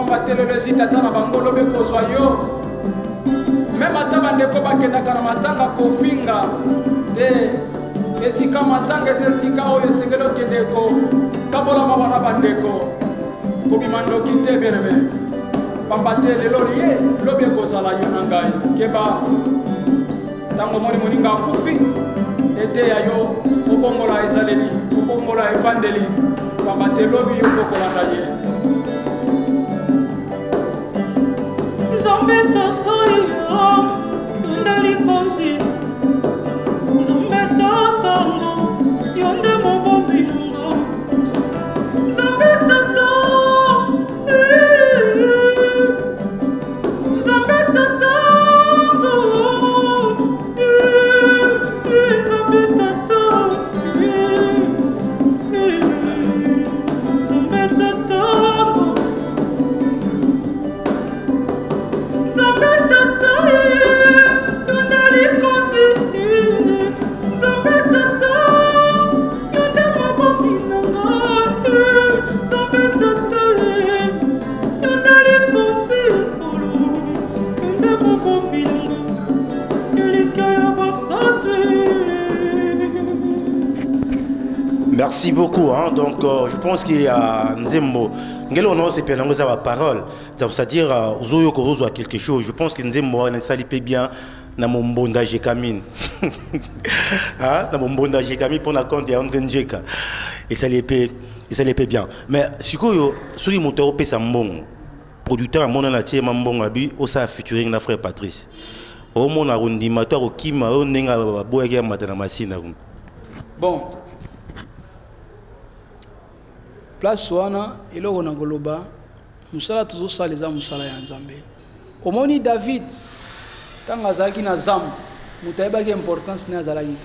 pamba tele le zitata na bango lobe kozwa yo même ata bandeko bakendaka na matanga kofinga te esika matanga eza esika oyo esengeli okende kokabolama wana bandeko kobima ndoki te berebe pamba te lelo ye lobi ekozala yo na ngai keba ntango moni moninga akufi ete ya yo obongola ezaleli obongola evandeli pamba te lobi yo kokolanda ye Nzambe tata yo ndali konzi Nzambe tata yo nde mobombi ngo Nzambe tata Nzambe tata Nzambe tata Merci beaucoup. Hein. Donc, je pense qu'il y a Nzembo. Ngelo c'est bien la parole. C'est-à-dire, Zoyo Korozo a quelque chose. Je pense que Nzembo ne s'allie bien dans mon bondage Kamine. Dans mon bondage Kamine pour la compte de Andrenjeka. Et ça l'épée bien. Mais si vous avez un moteur au Pessambon, producteur à mon anatie, Mambon Abi, au sa futuring na frère Patrice. Au mon arrondimateur au Kima, au Nenga Boya Matanamasina. Bon. Place wana eloko na goloba musala tuzo saleza musala ya Nzambe omoni David tanga azaki na zamu mutayeba ki importance na azalaki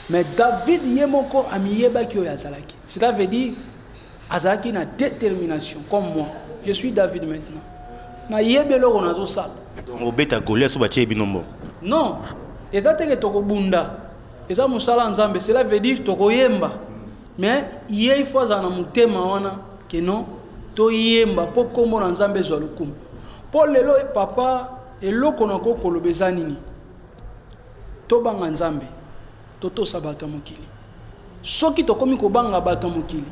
mais David yemoko amiyeba ki oyo azalaki cela veut dire azalaki na détermination comme moi je suis David maintenant na yebe eloko nazo sala donc obeta Goliath so batie binombo non ezateke toko bunda eza musala Nzambe cela veut dire toko yemba mais il faut que nous que non to yemba po kombo na Nzambe zwa lukumu po lelo papa eloko na ko kolobeza nini to banga Nzambe to sabato mokili soki to komi ko banga bato mokili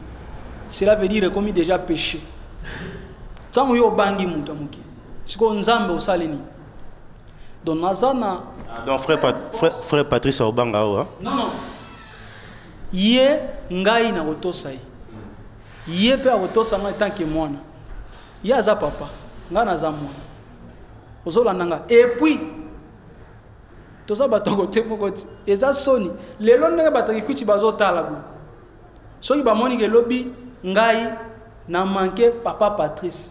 cela veut dire komi déjà péché tant yo bangi muto mokili siko Nzambe osaleni donc nazana donc frère Patrice obanga o non Yé ngai na kotosa yé pe akotosa ngai tant que mwana yé aza papa nga na za mwana ozolanda nga et puis toza bato kote moko ti eza soni lelo ndenge bato kikuti bazotala bo soki bamoni ke lobi ngai na manqué papa Patrice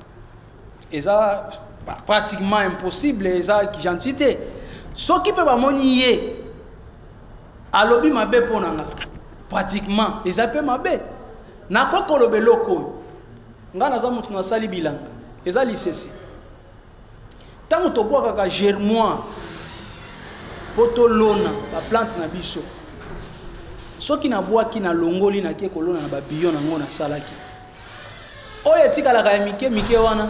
eza pratiquement impossible eza gentillité soki pe bamoni yé alobi mabe pona nga pratiquement ils appellent ma bé na ko kolobe loko nga na za mutu na sali bilanga eza lisese tango to boka ka germois poto lona ba plante na biso soki na boaki na longoli na ke kolona na ba biyo na ngona salaki oyo etikala ka mike wana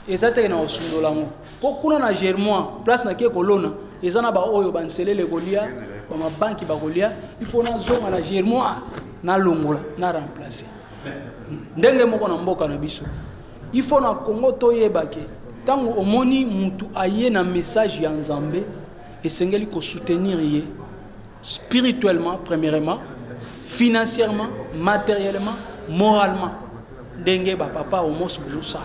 eza te na osundola ngo po kuna na germois place na ke kolona eza na ba oyo banselele kolia ma banque bakolia il faut na zonga na germois na longola na remplacer ndenge moko na mboka na biso il faut na Congo to yebake tango omoni mutu aye na message ya Nzambe esengeli ko soutenir ye spirituellement premièrement financièrement matériellement moralement ndenge ba papa au mos bozo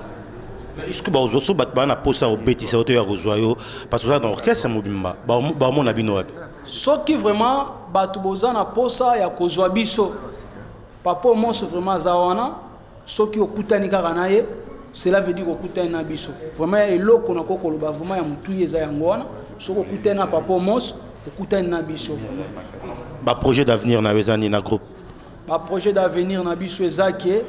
est-ce que bazo so batbana posa au betisa oto ya kozwayo parce que ça dans orchestre mobimba ba mona bino wapi soki vraiment batu boza na posa ya kozwa biso papa mos vraiment zawana soki okutani kaka na ye cela veut dire okutani na biso vraiment eloko na kokoloba vraiment ya mutu yeza yango wana soki okutani na papa mos okutani na biso vraiment ba projet d'avenir na wezani na groupe ba projet d'avenir na biso ezake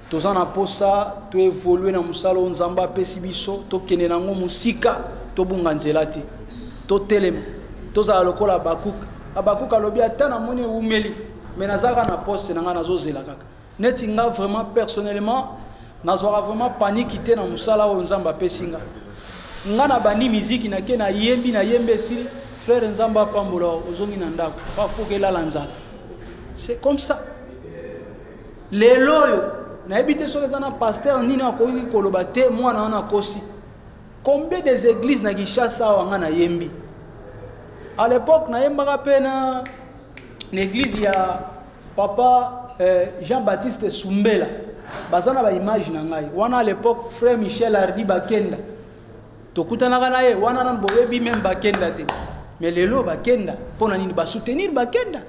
toza na posa to évoluer na musalo Nzambe apesi biso to kende nango musika to bunga nzela te to telema toza lokola Abakuk alobi ata na moni umeli mais nazaka na poste nanga nazozela kaka neti nga vraiment personnellement nazwaka vraiment panique te na musala oyo nzambe apesinga nga na bandi miziki nake na yembi esili frère nzambe apambola ozongi na ndako pafoka elala nzala c'est comme ça lelo oyo nayebi te soki eza na pasteur nini akoki koloba te mwana wana akosi combien des églises na Kinshasa awa nga na yembi à l'époque nayembaka mpe na église ya papa Jean-Baptiste Sumbela baza na baimage na ngai wana à l'époque frère Michel Hardy bakenda tokutanaka na ye wana nanu boyebi même bakenda te mais lelo bakenda mpona nini basoutenir bakenda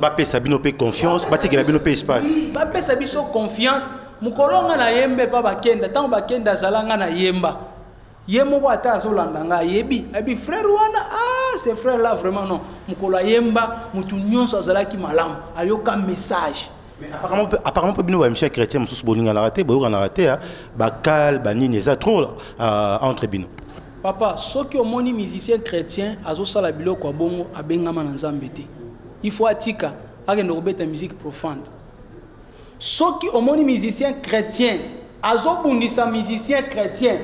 bapesa bino mpe confiance batikela bino mpe espace bapesa biso confiance mokolo nga na yembe mpa bakenda ntango bakenda azala nga na yemba ye moko ata azolanda nga ayebi frère wana ce frère là vraiment non mokolo ayemba mutu nyonso azalaki malamu ayoka message apparemment mpe bino bamichel chrétien mosusu bolinganaka te boyokanaka te bakale banini eza trop entre bino papa soki omoni musicien chrétien azosala biloko ya bongo abengama na nzambe te il faut atika akende kobeta musique profonde soki omoni musicien chrétien azobundisa musicien chrétien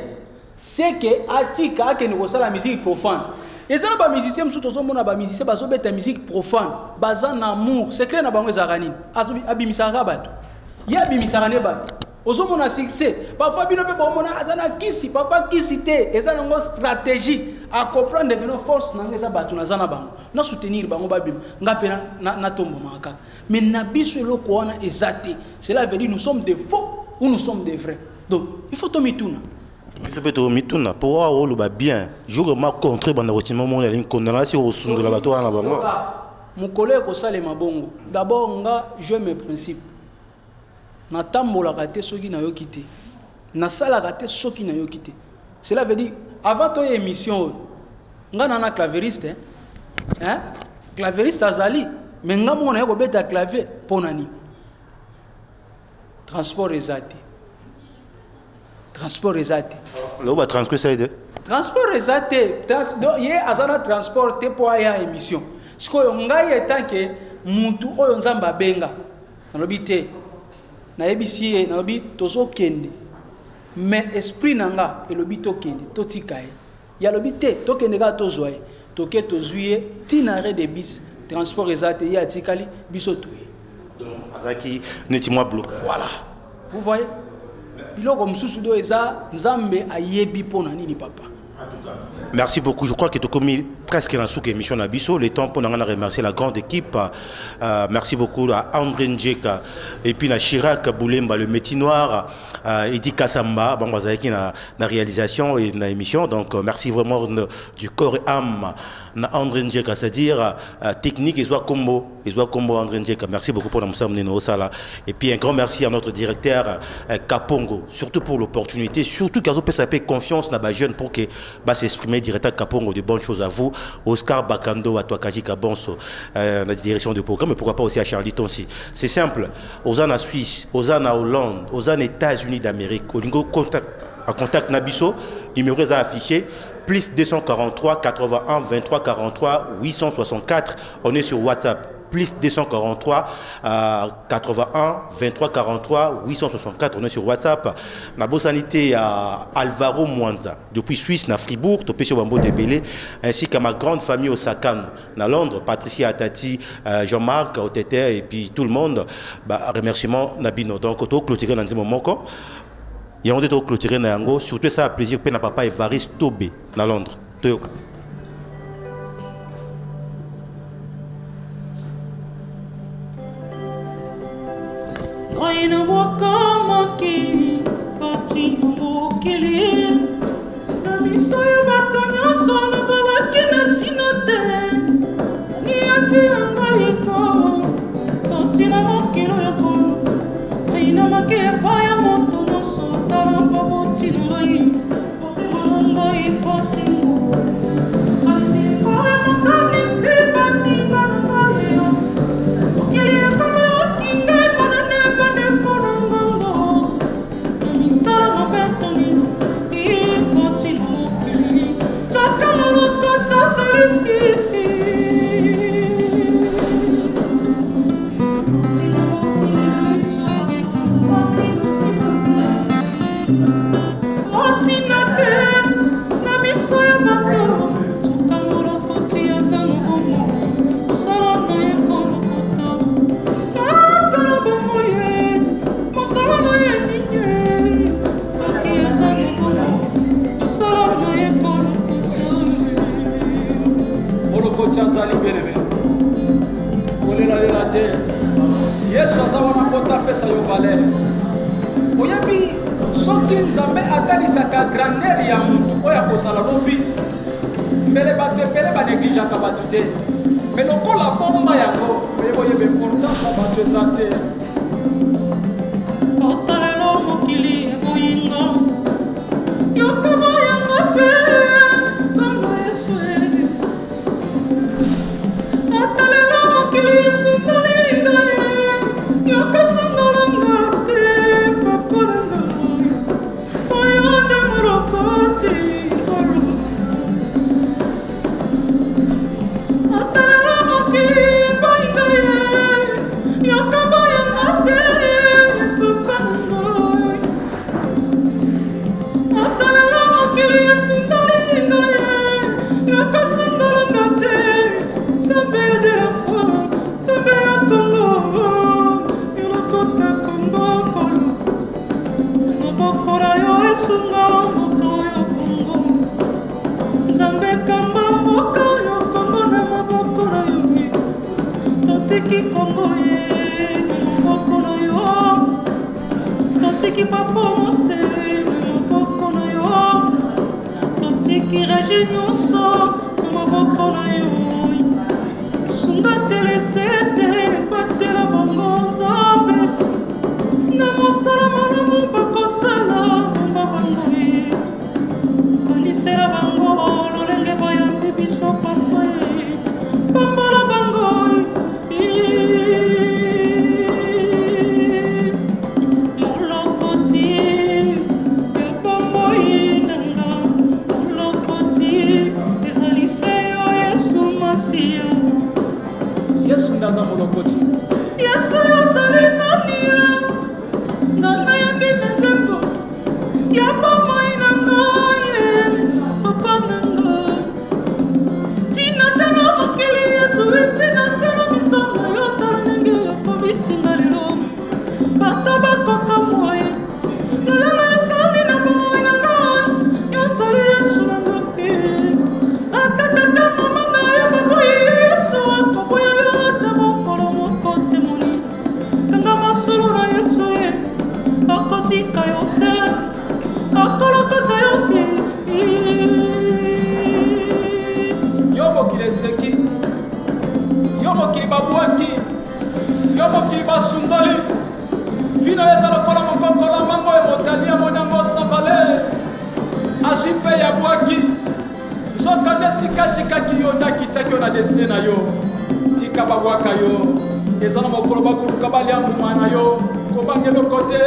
c'est que atika akende kosala musique profonde eza na bamusicien mosusu tozomona bamusicien bazobeta musique profonde baza na amour secret na bango ezalaka nini abimisaka bato ye abimisaka ne bato ozomona succès parfois bino mpe bomona aza na kisi parfois kisi te eza nango stratégie acomprendre que no force nango eza bato naza na bango na soutenir bango babima nga mpe natombomaka kaka mais na biso eloko wana eza te cela veut dire nous sommes des faux ou nous sommes des vrais donc il faut tomituna biso mpe tomituna po oa oloba bien jour ma contre banda kotima mona alingi condamnation osundola bato wana na bango mokolo ekosalema bongo d'abord nga je mes principes natambolaka te soki nayoki te nasalaka te soki nayoki te cela veut dire avant toya émission oyo nga nana clavériste clavériste azali mais nga moko naye kobeta clavier mpo na nini transport eza te transport eza te lelo batranscrit saide transport eza te ye aza na transport te mpo aya émission sikoyo ngai etanke mutu oyo nzambe abenga nalobi te nayebisi ye nalobi tozokende mais esprit nanga elobi tokende totika ye yalobi te tokende kaka tozwa ye toke tozwi ye ntina arrêt de bis transport eza te ye atikali biso toye azalaki neti mwa bloc voilà vous voyez biloko mosusu do eza nzambe ayebi mpo na nini papa. Merci beaucoup. Je crois que tu as commis presque dans cette émission Nabiso. Le temps pour nous remercier la grande équipe. Merci beaucoup à André Njeka et puis à Chirac Boulemba, le métier noir, Edi Kassamba, qui na réalisation et na émission. Donc merci vraiment du corps et âme na André Njeka, c'est-à-dire technique et soit combo André Njeka. Merci beaucoup pour la moussa mneno sala. Et puis un grand merci à notre directeur Kapongo, surtout pour l'opportunité, surtout qu'Azo peut s'appeler confiance dans les jeunes pour que s'exprimer directeur Kapongo de bonnes choses à vous. Oscar Bakando à Toakaji Kabonso, la direction du programme, mais pourquoi pas aussi à Charliton aussi. C'est simple. Aux en Suisse, aux en Hollande, aux en États-Unis d'Amérique, au niveau contact Nabiso, numéro est affiché. Plus 243 81 23 43 864. On est sur WhatsApp. Plus 243 81 23 43 864. On est sur WhatsApp. La sanité à Alvaro Mwanza depuis Suisse, na Fribourg, Topé sur Bambo Debélé, ainsi qu'à ma grande famille au Sakan, à Londres, Patricia Atati, Jean-Marc Otete et puis tout le monde. Remerciement Nabino. Donc, au clôturer dans ce moment. Il y a un clôturé na yango, surtout ça a plaisir que na papa Evariste Tobé na Londres. Toyoka. Raina wakamaki kati mokili na miso ya bato nyonso nazalaki na ntina te ni ati yangai ko kati na mokili yako raina make epai ya moto nyonso tala mpo botina ngai motema na ngai pasingo aziko ya makanisi baninga na ngai yo mokili ekoma yotingai monane yesu aza wana mpota apesa yo valer oyebi soki nzambe atalisaka grandeur ya motu oyo akozala lobi mbele bato ebele banegligeaka bato te me lokola bomba yango oyeba importance ya bato eza te otalelo mokili ekoyinga yokoma yango te ntango yesu otalelo mokili esundolinga yokosundolanga te pakolanga oyo nde molokoti otalelo mokili eboyinga yokoma yango te Kongo ye maboko na yo totiki papa mose maboko na yo totiki regi nyonso maboko na yo sunga telesete batela bango nzambe na mosala malamu bakosala komba bango ye konisela bango lolenge bayambi biso pamba ye pambola bango yesu ndaza molokoti yesu ozali nani nanga yambi na nzembo ya bomoi na ngoye papa na ngo tina tala mokili yesu etina sala misano yo tala ndenge yokobisinga lelo bato bakoka moye lolelo esali na bomoi na ngoye yosali yesu na ngo te atatata mama na yo baboyi yesu akoboya yo akotika yo te akolokota yo te yo mokili eseki yo mokili babwaki yo mokili basundoli vino eza lokola mokokola mango emotani ya monyango sambale azwi mpe ya bwaki nzoka nde esika tikaki yo ndakitaki yo na desine na yo tika babwaka yo eza na mokolo bakoluka balia mbuma na yo kobangelo kote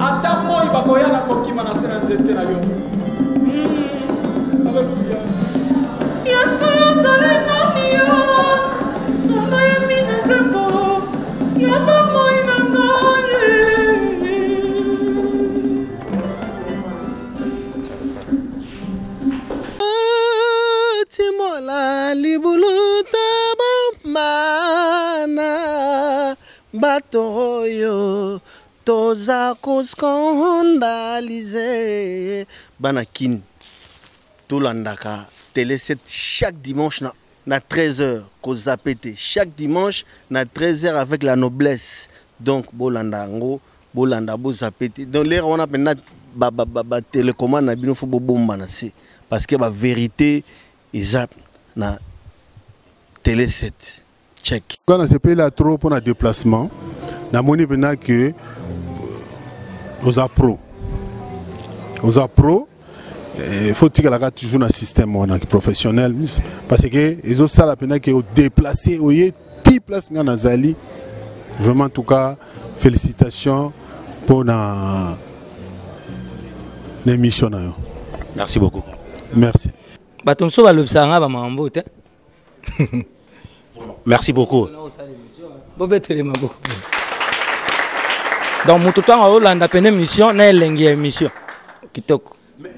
ata moi bakoya na kokima na se na nzete na yo alleluya yesu yozali nani yo nanga yembi na nzembo ya bomoi na ngoye timola libuluta bamana bato oyo toza koskandalize bana kini tolandaka télé 7 chaque dimanche na 13h kozapete chaque dimanche na 13h avec la noblesse donc bolanda ngo bolanda bozapete donc l'air on a pena ba télécommande na bino fo bomba na se parce que ba vérité eza na télé 7 check quand on se paye là trop pour un déplacement na moni pena que aux appro il faut que la toujours un système professionnel parce que les autres salles peine que déplacer au ti place na Nazali vraiment en tout cas félicitations pour l'émission. Merci beaucoup. Merci. Batonso va l'observer ba mambo te. Merci beaucoup. Donc mututo nga Hollande pene mission na elengi émission kitoko.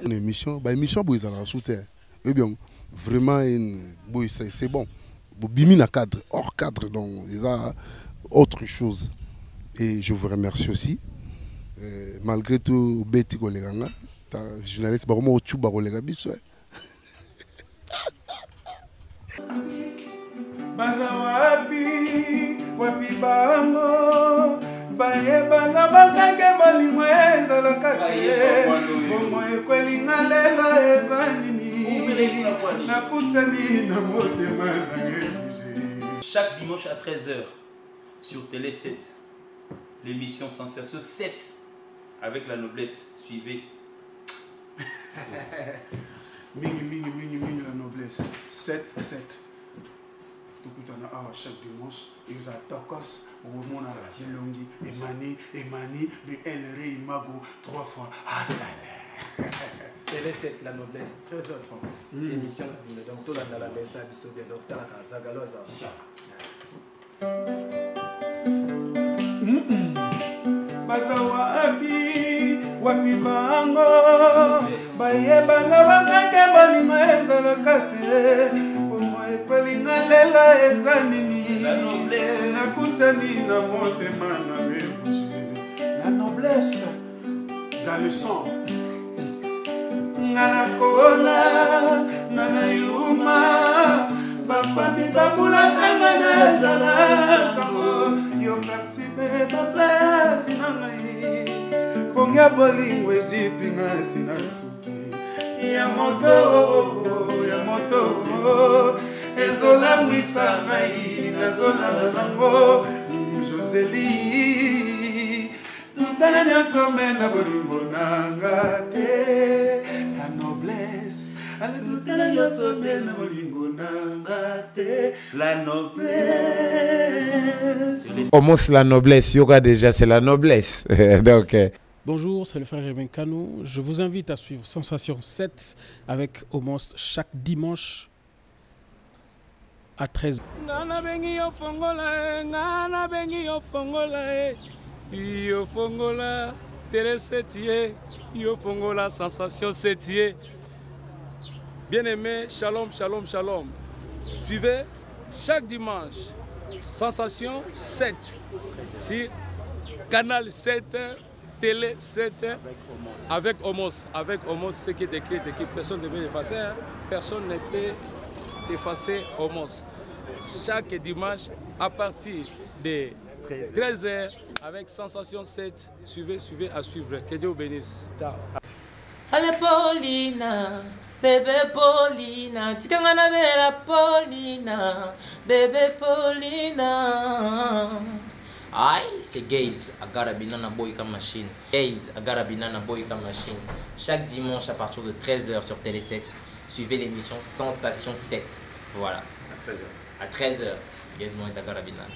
Une émission vous êtes en soutien. Eh bien, vraiment, c'est bon. Bimi na cadre, hors cadre, donc il y a autre chose. Et je vous remercie aussi. Malgré tout, Betty Goleganga, journaliste, vraiment au Tchouba Golega Bissou. Baza wapi, wapi bango. bayebana bakake bolingo ezalaka te bomo ekwelinga lelo eza nini nakutani na motema nange. Chaque dimanche à 13h sur Télé 7, l'émission Sensation 7 avec la noblesse. Suivez. mingi la noblesse. 7. Tukutana awa chaque dimanche. Et vous avez Tokos, Omona, Yelongi, Emani, de El Rey Mago, 3 fois à salaire. Télé 7, la noblesse, 13h30. Émission la ville. Donc tout le monde a la messe à Bissobia. Donc t'as la Zagaloza. Bazawa abi wapi bango bayebana bakake bolingo ezalaka te bomo ekwelinga lela eza nini nakutani na motema na mebushe. La noblesse dans le sang ngana kona nana yuma bapami babulaka ngana ezala yo participe papa finangai ponga bolingo ezipinga tina suki ya moto ezolangwisa ngai nazolanda nango Joseli mutana nyonso me na bolingo nanga te. La noblesse La noblesse. Almost la noblesse, yoga déjà, c'est la noblesse. Donc, bonjour, c'est le frère Révin Kano. Je vous invite à suivre Sensation 7 avec Omos chaque dimanche à 13h. Yo fongola Télé 7, yo fongola Sensation 7. Bien-aimés, shalom, shalom, shalom. Suivez chaque dimanche Sensation 7 sur Canal 7, Télé 7 avec Omos. Avec Omos, ce qui est écrit, personne ne peut effacer. Hein? Personne ne peut effacer Omos. Chaque dimanche à partir de 13h avec Sensation 7. Suivez à suivre. Que Dieu vous bénisse. Ciao. Allez Paulina, bébé Paulina, tikangana bela Paulina, bébé Paulina. Aïe, c'est Gaze, Agara Binana Boy comme machine. Gaze, Agara Binana Boy comme machine. Chaque dimanche à partir de 13h sur Télé 7, suivez l'émission Sensation 7. Voilà. À 13h. Gaze Moïta Agara Binana.